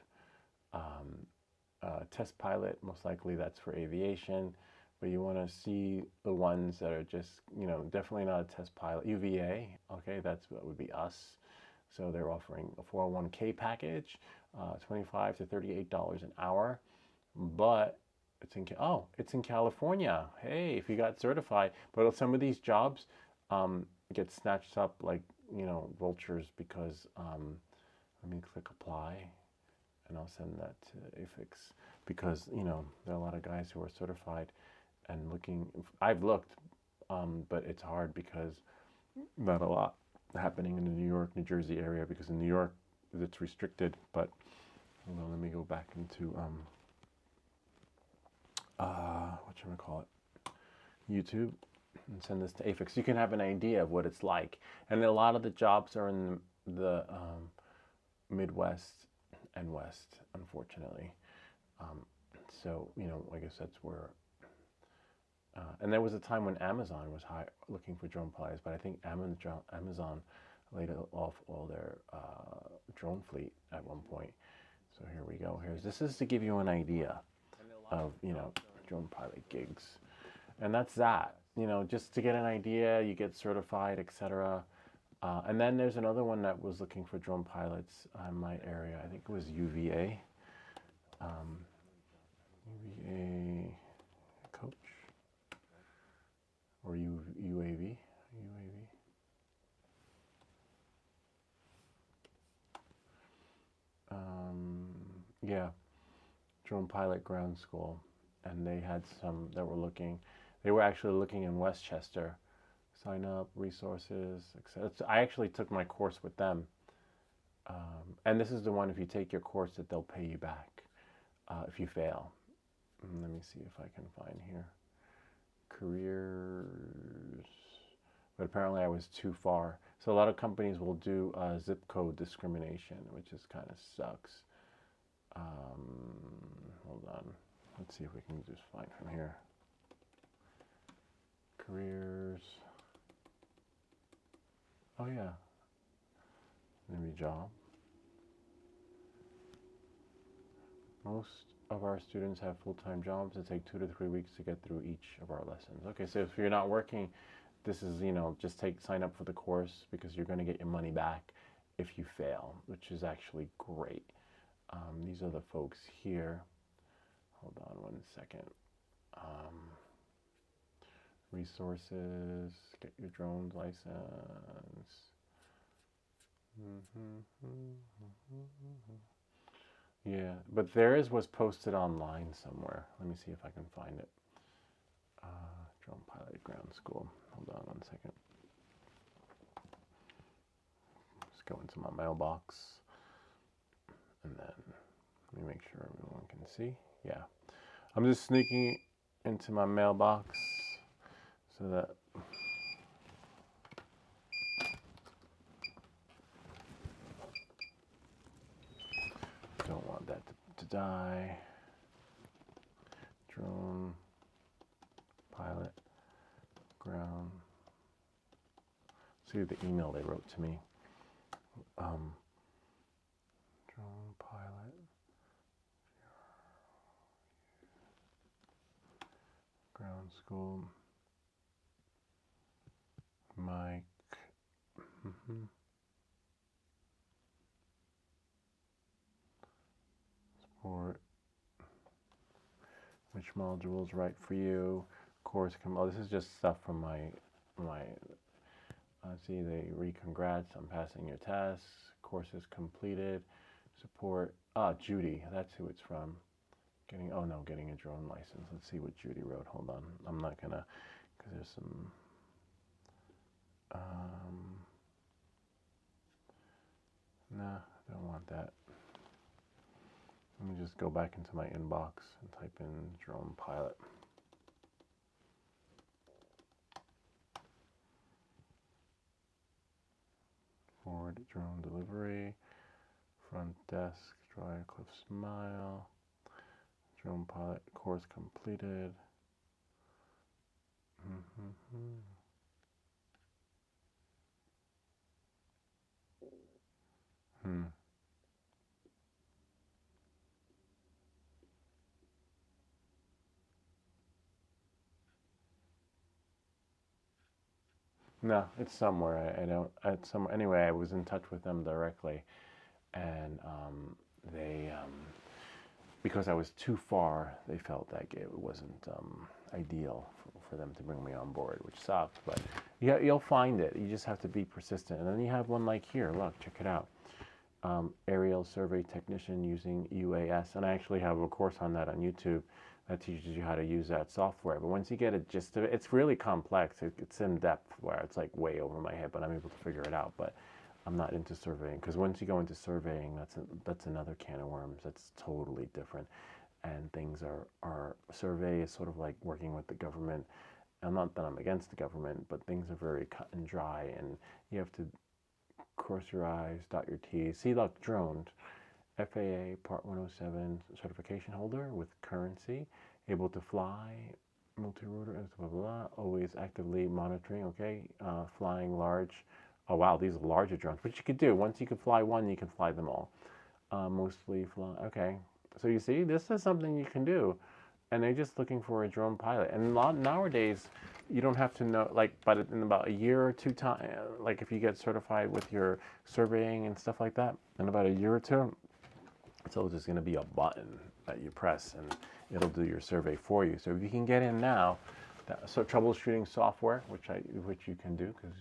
S1: Test pilot, most likely that's for aviation, but you want to see the ones that are just, definitely not a test pilot. UVA, okay, that would be us. So they're offering a 401k package, $25 to $38 an hour, but it's in California. Hey, if you got certified, but some of these jobs get snatched up like vultures because let me click apply, and I'll send that to AFIX because there are a lot of guys who are certified and looking. I've looked, but it's hard because not a lot happening in the New York, New Jersey area, because in New York it's restricted. But hold on, let me go back into YouTube, and send this to AFIX. You can have an idea of what it's like. And a lot of the jobs are in the Midwest and West, unfortunately. So I guess that's where. And there was a time when Amazon was looking for drone pilots, but I think Amazon laid off all their drone fleet at one point. So here we go. This is to give you an idea of drone pilot gigs, and that's that. Just to get an idea, you get certified, etc. And then there's another one that was looking for drone pilots in my area. I think it was UVA. UVA coach or UAV. Yeah, drone pilot ground school, and they had some that were looking. They were actually looking in Westchester. Sign up, resources, etc. I actually took my course with them. And this is the one, if you take your course, that they'll pay you back if you fail. Let me see if I can find here. Careers. But apparently I was too far. So a lot of companies will do zip code discrimination, which is kind of sucks. Hold on. Let's see if we can just find from here. Careers. Oh yeah. Maybe job. Most of our students have full-time jobs that take 2 to 3 weeks to get through each of our lessons. Okay, so if you're not working, this is, just sign up for the course, because you're going to get your money back if you fail, which is actually great. These are the folks here. Hold on one second. Resources, get your drones license. Yeah, but theirs was posted online somewhere. Let me see if I can find it. Drone pilot ground school. Hold on 1 second. Just go into my mailbox, and then let me make sure everyone can see. Yeah, I'm just sneaking into my mailbox so that don't want that to die. Drone pilot ground. See the email they wrote to me. Drone pilot ground school. Mike. Support. Which module is right for you? Course. Oh, this is just stuff from my. See, they congrats on passing your tests. Course is completed. Support. Judy. That's who it's from. Getting a drone license. Let's see what Judy wrote. Hold on. I'm not gonna, because there's some. Nah, I don't want that. Let me just go back into my inbox and type in drone pilot. Forward drone delivery. Front desk, dry cliff smile. Drone pilot course completed. No, it's somewhere. I don't. It's some anyway. I was in touch with them directly, and they, because I was too far, they felt like it wasn't ideal for them to bring me on board, which sucked. But yeah, you'll find it. You just have to be persistent. And then you have one like here. Look, check it out. Aerial survey technician using UAS, and I actually have a course on that on YouTube that teaches you how to use that software. But once you get a gist of it, it's really complex. It's in depth where it's like way over my head, but I'm able to figure it out. But I'm not into surveying, because once you go into surveying, that's another can of worms. That's totally different, and things are survey is sort of like working with the government. I'm not that I'm against the government, but things are very cut and dry, and you have to cross your I's, dot your T's. See, look, droned. FAA Part 107 certification holder with currency, able to fly, multi-rotor, blah, blah, blah, always actively monitoring, okay, flying large. Oh, wow, these are larger drones, which you could do. Once you can fly one, you can fly them all. Mostly fly, okay. So you see, this is something you can do. And they're just looking for a drone pilot. And nowadays, you don't have to know, like, but in about a year or two time, like if you get certified with your surveying and stuff like that, in about a year or two, it's all just going to be a button that you press, and it'll do your survey for you. So if you can get in now, so troubleshooting software, which you can do, because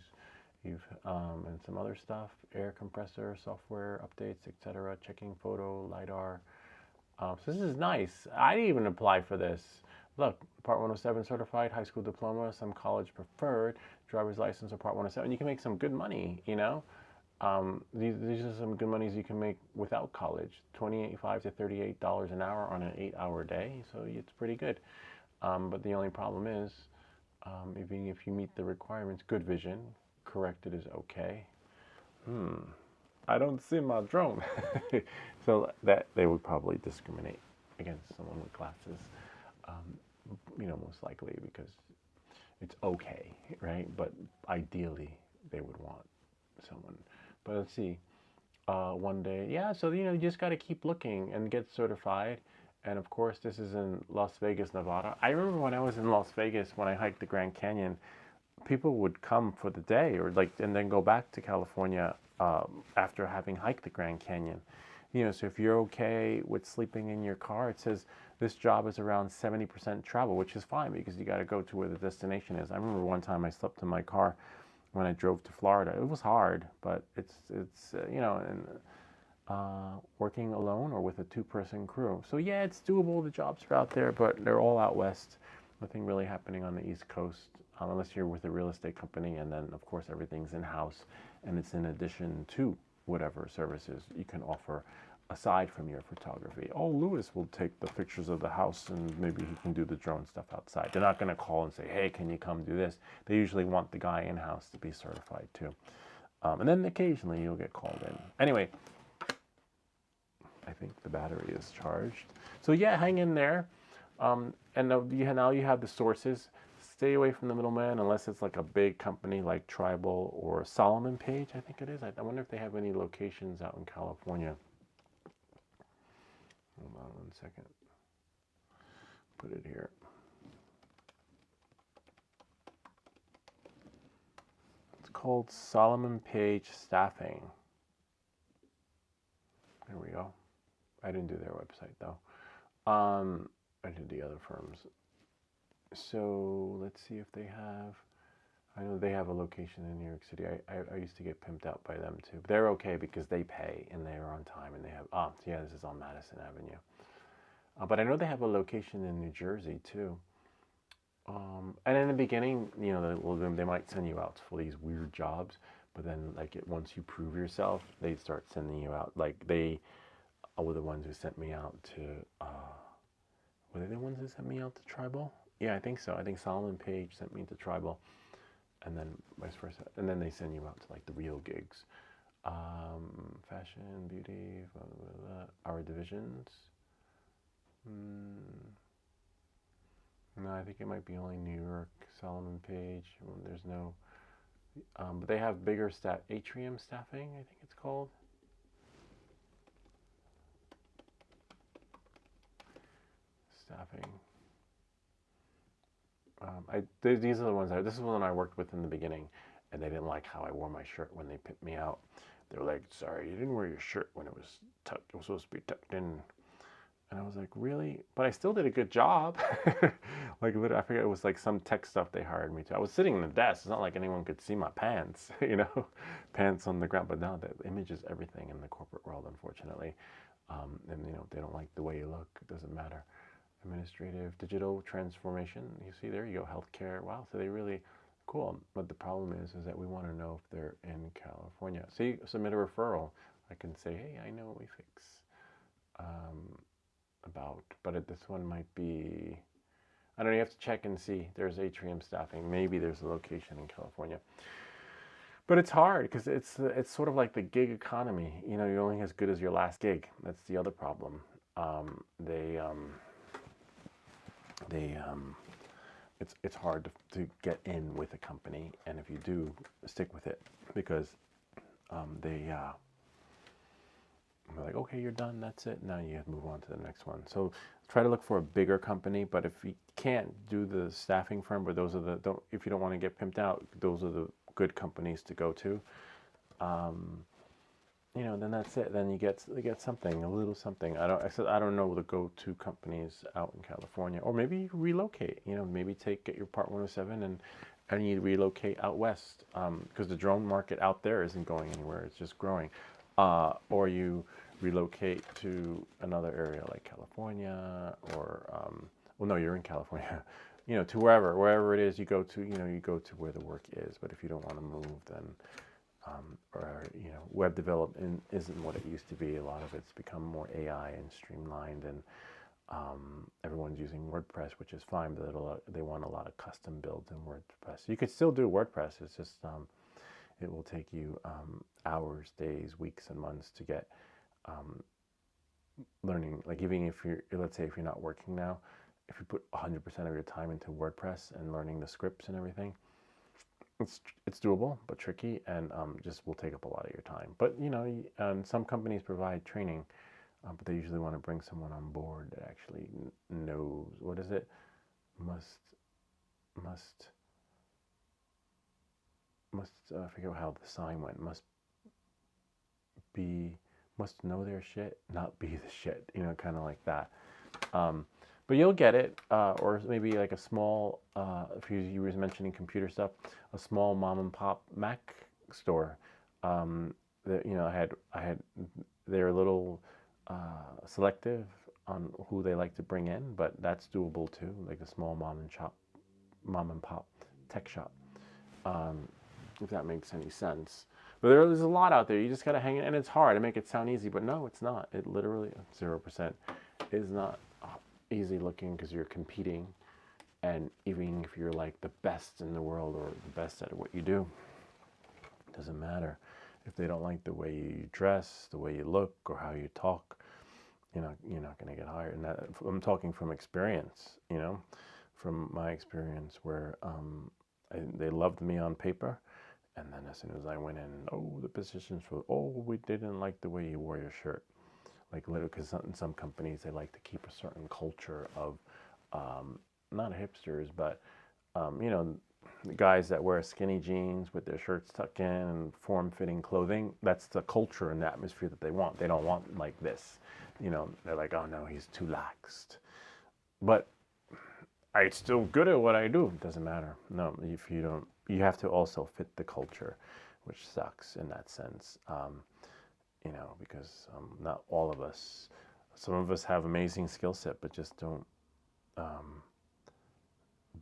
S1: you've and some other stuff, air compressor software updates, etc. Checking photo, lidar. So this is nice. I didn't even apply for this. Look, Part 107 certified, high school diploma, some college preferred, driver's license or Part 107. You can make some good money, you know. These are some good monies you can make without college. $25 to $38 an hour on an 8-hour day, so it's pretty good. But the only problem is, even if you meet the requirements, good vision, corrected is okay. I don't see my drone. So that they would probably discriminate against someone with glasses, most likely, because it's okay, right? But ideally, they would want someone. But let's see. One day, yeah. So you just got to keep looking and get certified. And of course, this is in Las Vegas, Nevada. I remember when I was in Las Vegas, when I hiked the Grand Canyon, people would come for the day, and then go back to California after having hiked the Grand Canyon. So if you're okay with sleeping in your car, it says this job is around 70% travel, which is fine because you got to go to where the destination is. I remember one time I slept in my car when I drove to Florida. It was hard, but it's working alone or with a 2-person crew. So yeah, it's doable. The jobs are out there, but they're all out west. Nothing really happening on the East Coast, unless you're with a real estate company, and then of course everything's in-house, and it's in addition to whatever services you can offer aside from your photography. Oh, Lewis will take the pictures of the house, and maybe he can do the drone stuff outside. They're not going to call and say, hey, can you come do this? They usually want the guy in-house to be certified too. And then occasionally you'll get called in. Anyway, I think the battery is charged. So yeah, hang in there. And now you have the sources. Stay away from the middleman unless it's like a big company like Tribal or Solomon Page, I think it is. I wonder if they have any locations out in California. Hold on 1 second. Put it here. It's called Solomon Page Staffing. There we go. I didn't do their website though. I did the other firms. So let's see if they have. I know they have a location in New York City. I used to get pimped out by them too. But they're okay because they pay and they are on time and they have. Yeah, this is on Madison Avenue. But I know they have a location in New Jersey too. And in the beginning, you know, they might send you out for these weird jobs, but then once you prove yourself, they start sending you out. Like they were the ones who sent me out to. Were they the ones who sent me out to Tribal? Yeah, I think so. I think Solomon Page sent me to Tribal, and then vice versa. And then they send you out to like the real gigs, fashion, beauty, blah, blah, blah. Our divisions. No, I think it might be only New York, Solomon Page. There's no, but they have bigger Atrium Staffing, I think it's called. Staffing. These are the ones. This is the one I worked with in the beginning, and they didn't like how I wore my shirt when they picked me out. They were like, "Sorry, you didn't wear your shirt when it was tucked. It was supposed to be tucked in." And I was like, "Really?" But I still did a good job. Like, literally, I forget, it was like some tech stuff they hired me to. I was sitting in the desk. It's not like anyone could see my pants, you know, pants on the ground. But now the image is everything in the corporate world, unfortunately. And you know, they don't like the way you look. It doesn't matter. Administrative, digital transformation. You see, there you go. Healthcare. Wow. So they really cool. But the problem is that we want to know if they're in California. So you submit a referral. I can say, hey, I know what we fix. But this one might be. I don't know. You have to check and see. There's Atrium Staffing. Maybe there's a location in California. But it's hard because it's sort of like the gig economy. You know, you're only as good as your last gig. That's the other problem. It's hard to get in with a company, and if you do, stick with it because they're like, okay, you're done, that's it. Now you have to move on to the next one. So try to look for a bigger company. But if you can't do the staffing firm, but those are if you don't want to get pimped out, those are the good companies to go to. You know, then that's it. Then you get something, a little something. I don't know the go-to companies out in California, or maybe you relocate. You know, maybe get your Part 107 and you relocate out west because the drone market out there isn't going anywhere. It's just growing. Or you relocate to another area like California, or well, no, you're in California. You know, to wherever it is you go to. You know, you go to where the work is. But if you don't want to move, then or you know, web development isn't what it used to be. A lot of it's become more AI and streamlined, and everyone's using WordPress, which is fine, but they want a lot of custom builds in WordPress. You could still do WordPress. It's just it will take you hours, days, weeks, and months to get learning. Like even if let's say if you're not working now, if you put 100% of your time into WordPress and learning the scripts and everything, it's doable, but tricky, and just will take up a lot of your time. But you know, some companies provide training, but they usually want to bring someone on board that actually knows, what is it? I forget how the sign went. Must know their shit, not be the shit. You know, kind of like that. But you'll get it, or maybe like a small, if you were mentioning computer stuff, a small mom and pop Mac store. That, you know, I had they're a little selective on who they like to bring in, but that's doable too, like a small mom and pop tech shop, if that makes any sense. But there's a lot out there. You just gotta hang it, and it's hard to make it sound easy, but no, it's not. It literally 0% is not easy looking because you're competing, and even if you're like the best in the world or the best at what you do, it doesn't matter if they don't like the way you dress, the way you look, or how you talk. You're not going to get hired. And that, I'm talking from experience, from my experience where they loved me on paper. And then as soon as I went in, the positions we didn't like the way you wore your shirt. Like literally, because in some companies, they like to keep a certain culture of, not hipsters, but, the guys that wear skinny jeans with their shirts tucked in and form-fitting clothing. That's the culture and the atmosphere that they want. They don't want like this. They're like, oh no, he's too laxed. But I'm still good at what I do. It doesn't matter. No, if you don't, you have to also fit the culture, which sucks in that sense. Because not all of us, some of us have amazing skill set, but just don't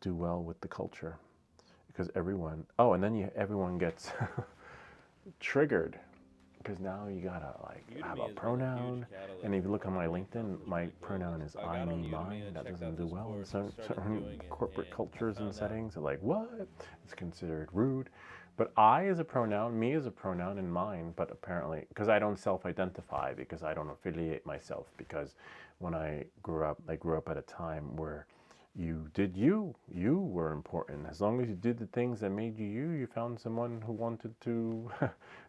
S1: do well with the culture. Because everyone, everyone gets triggered. Because now you gotta have a pronoun, and if you look on my LinkedIn, my pronoun is I, me, mine. That doesn't do well in certain corporate cultures and settings. They're like, what? It's considered rude. But I is a pronoun, me is a pronoun, and mine. But apparently, because I don't self-identify, because I don't affiliate myself, because when I grew up at a time where you were important. As long as you did the things that made you, you found someone who wanted to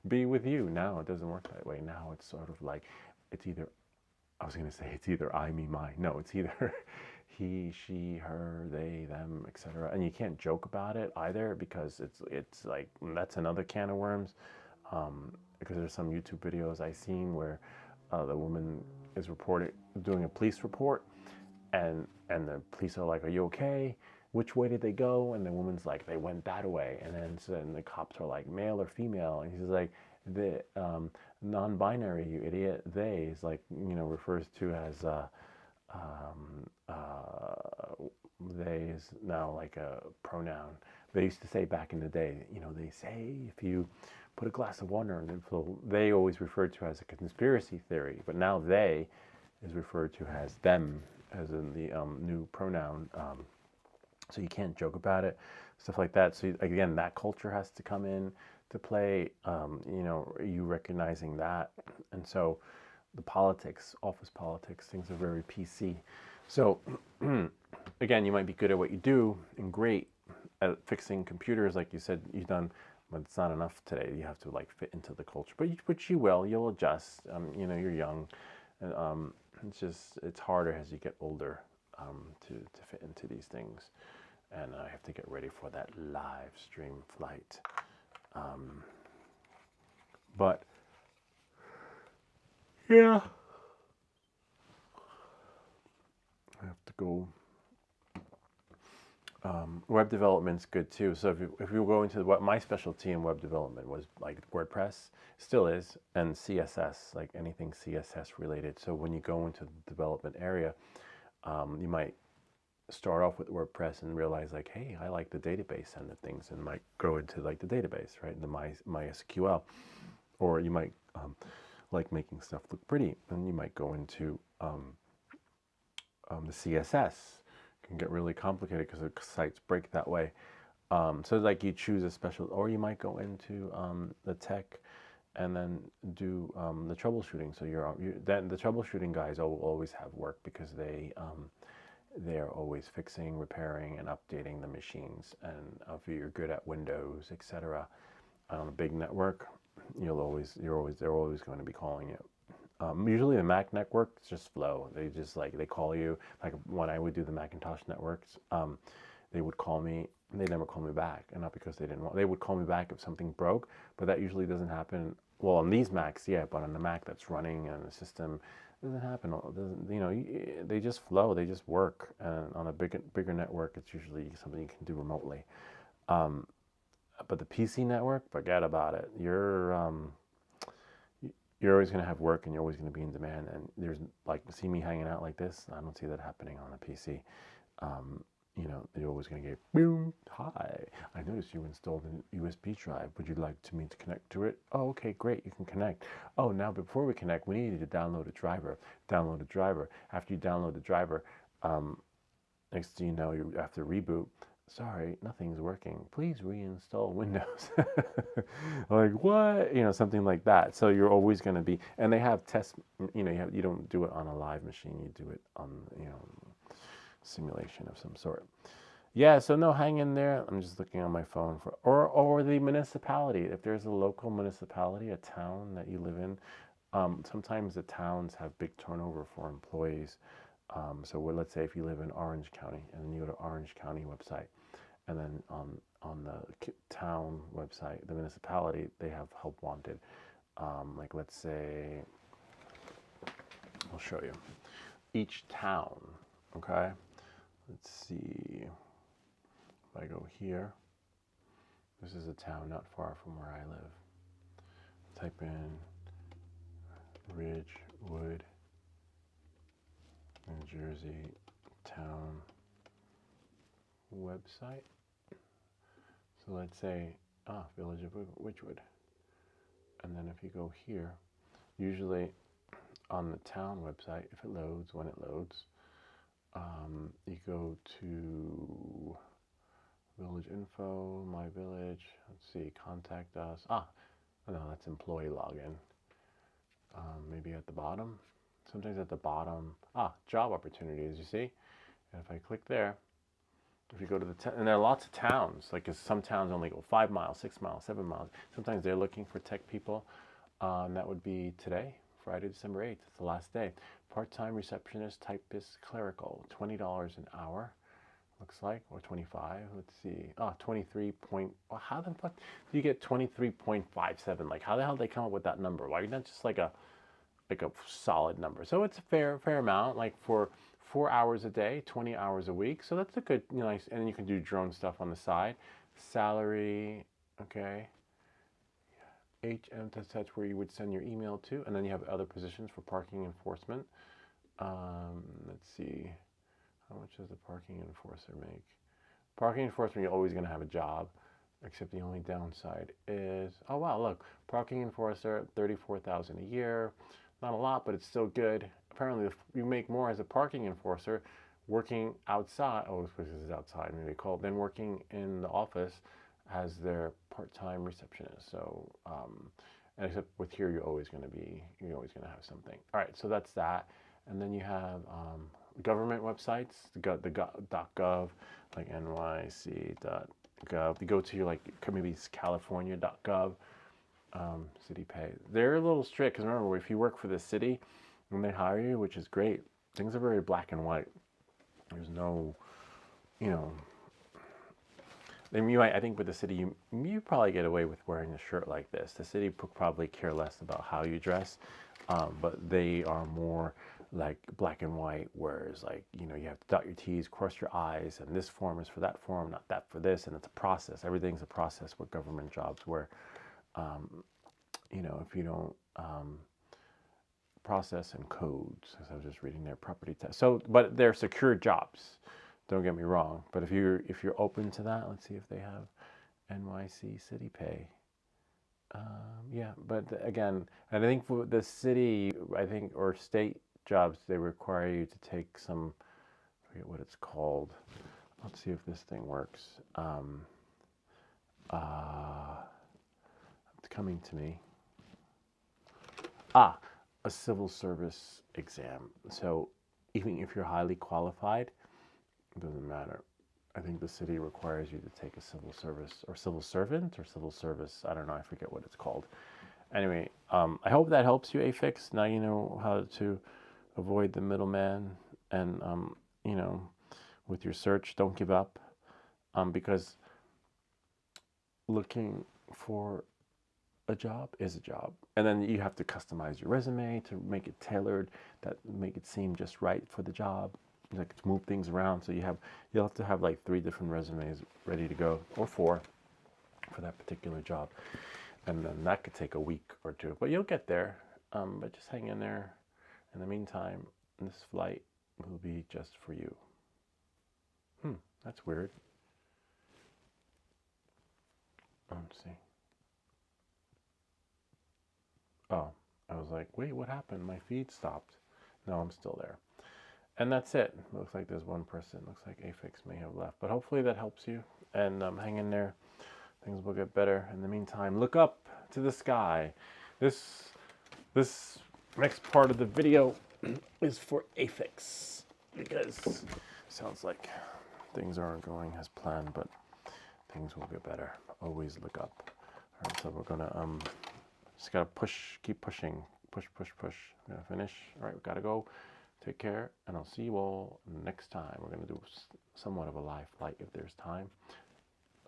S1: be with you. Now it doesn't work that way. Now it's sort of like, it's either I, me, mine. No, it's either he, she, her, they, them, etc. And you can't joke about it either, because it's like, that's another can of worms. Because there's some YouTube videos I've seen where the woman is doing a police report, and the police are like, are you okay? Which way did they go? And the woman's like, they went that way. And then the cops are like, male or female? And he's like, the non-binary, you idiot. They is like, refers to as they is now like a pronoun. They used to say back in the day, they say if you put a glass of water in it, so they always referred to as a conspiracy theory, but now they is referred to as them, as in the new pronoun. So you can't joke about it, stuff like that. So again, that culture has to come in to play, you recognizing that. And so the politics, office politics, things are very PC. So again, you might be good at what you do and great at fixing computers, like you said you've done, but it's not enough today. You have to fit into the culture, but you will, you'll adjust. You're young, and it's harder as you get older to fit into these things. And I have to get ready for that live stream flight. But yeah, I have to go. Web development's good too. So if you go into my specialty in web development was like WordPress, still is, and CSS, like anything CSS related. So when you go into the development area, you might start off with WordPress and realize like, hey, I like the database end of things, and might grow into like the database, right? The MySQL, or you might like making stuff look pretty, and you might go into the CSS. Can get really complicated because the sites break that way. So like you choose a special, or you might go into the tech and then do the troubleshooting. So then the troubleshooting guys will always have work, because they're always fixing, repairing, and updating the machines. And if you're good at Windows, etc., on a big network, they're always going to be calling you. Usually the Mac networks just flow. They just they call you. Like when I would do the Macintosh networks, they would call me. They never call me back, and not because they didn't want. They would call me back if something broke, but that usually doesn't happen. Well, on these Macs, yeah, but on the Mac that's running and the system, it doesn't happen. It doesn't, they just flow. They just work. And on a bigger network, it's usually something you can do remotely. But the PC network, forget about it. you're always going to have work and you're always going to be in demand. And there's like, see me hanging out like this? I don't see that happening on a PC. You know, you're always going to get, boom, hi, I noticed you installed a USB drive. Would you like me to connect to it? Oh, okay, great, you can connect. Oh, now before we connect, we need you to download a driver. Download a driver. After you download the driver, next thing you know, you have to reboot. Sorry, nothing's working. Please reinstall Windows. Like what? You know, something like that. So you're always going to be, and they have tests. You know, you don't do it on a live machine. You do it on, you know, simulation of some sort. Yeah. So no, hang in there. I'm just looking on my phone for, or the municipality. If there's a local municipality, a town that you live in, sometimes the towns have big turnover for employees. So let's say if you live in Orange County and then you go to Orange County website, and then on the town website, the municipality, they have help wanted. Like let's say, I'll show you each town. Okay, let's see. If I go here, this is a town not far from where I live. Type in Ridgewood, New Jersey town website. So let's say, Village of Ridgewood. And then if you go here, usually on the town website, if it loads, when it loads, you go to village info, my village, let's see, contact us. No, that's employee login. Maybe at the bottom. Sometimes at the bottom, job opportunities, you see? And if I click there, if you go to and there are lots of towns, like some towns only go 5 miles, 6 miles, 7 miles. Sometimes they're looking for tech people. And that would be today, Friday, December 8th. It's the last day. Part-time receptionist, typist, clerical, $20 an hour, looks like, or 25. Let's see. 23 point. Well, how the fuck do you get 23.57? Like, how the hell did they come up with that number? Why not just like a solid number? So it's a fair amount, like for 4 hours a day, 20 hours a week. So that's a good, nice, and then you can do drone stuff on the side. Salary, okay. HM, that's where you would send your email to, and then you have other positions for parking enforcement. Let's see, how much does the parking enforcer make? Parking enforcement, you're always going to have a job, except the only downside is, oh wow, look, parking enforcer, $34,000 a year. Not a lot, but it's still good. Apparently, you make more as a parking enforcer working outside. Oh, this is outside, maybe called. Then working in the office as their part-time receptionist. So, and except with here, you're always going to have something. All right, so that's that. And then you have government websites, the .gov, like nyc.gov. You go to your maybe it's california.gov. City pay. They're a little strict because remember, if you work for the city when they hire you, which is great, things are very black and white. There's no, I think with the city, you probably get away with wearing a shirt like this. The city probably care less about how you dress, but they are more like black and white, whereas you have to dot your T's, cross your I's, and this form is for that form, not that for this, and it's a process. Everything's a process with government jobs where if you don't process and codes, as I was just reading their property test. So, but they're secure jobs. Don't get me wrong. But if you're open to that, let's see if they have NYC City Pay. Yeah, but again, and I think for the city, or state jobs, they require you to take some. I forget what it's called. Let's see if this thing works. It's coming to me. A civil service exam. So even if you're highly qualified, it doesn't matter. I think the city requires you to take a civil service or civil servant or civil service. I don't know. I forget what it's called. Anyway, I hope that helps you, Afix. Now you know how to avoid the middleman, and with your search, don't give up, because looking for a job is a job, and then you have to customize your resume to make it tailored, make it seem just right for the job, like to move things around. So you'll have to have 3 different resumes ready to go, or 4 for that particular job, and then that could take a week or 2, but you'll get there. But just hang in there. In the meantime, this flight will be just for you. That's weird. Let's see. Oh, I was like, wait, what happened? My feed stopped. No, I'm still there. And that's it. Looks like there's one person. Looks like Afix may have left. But hopefully that helps you. And hang in there. Things will get better. In the meantime, look up to the sky. This next part of the video is for Afix. Because it sounds like things aren't going as planned, but things will get better. Always look up. All right, so we're gonna just gotta push, keep pushing, push. We're gonna finish. All right, we gotta go. Take care, and I'll see you all next time. We're gonna do somewhat of a live flight if there's time.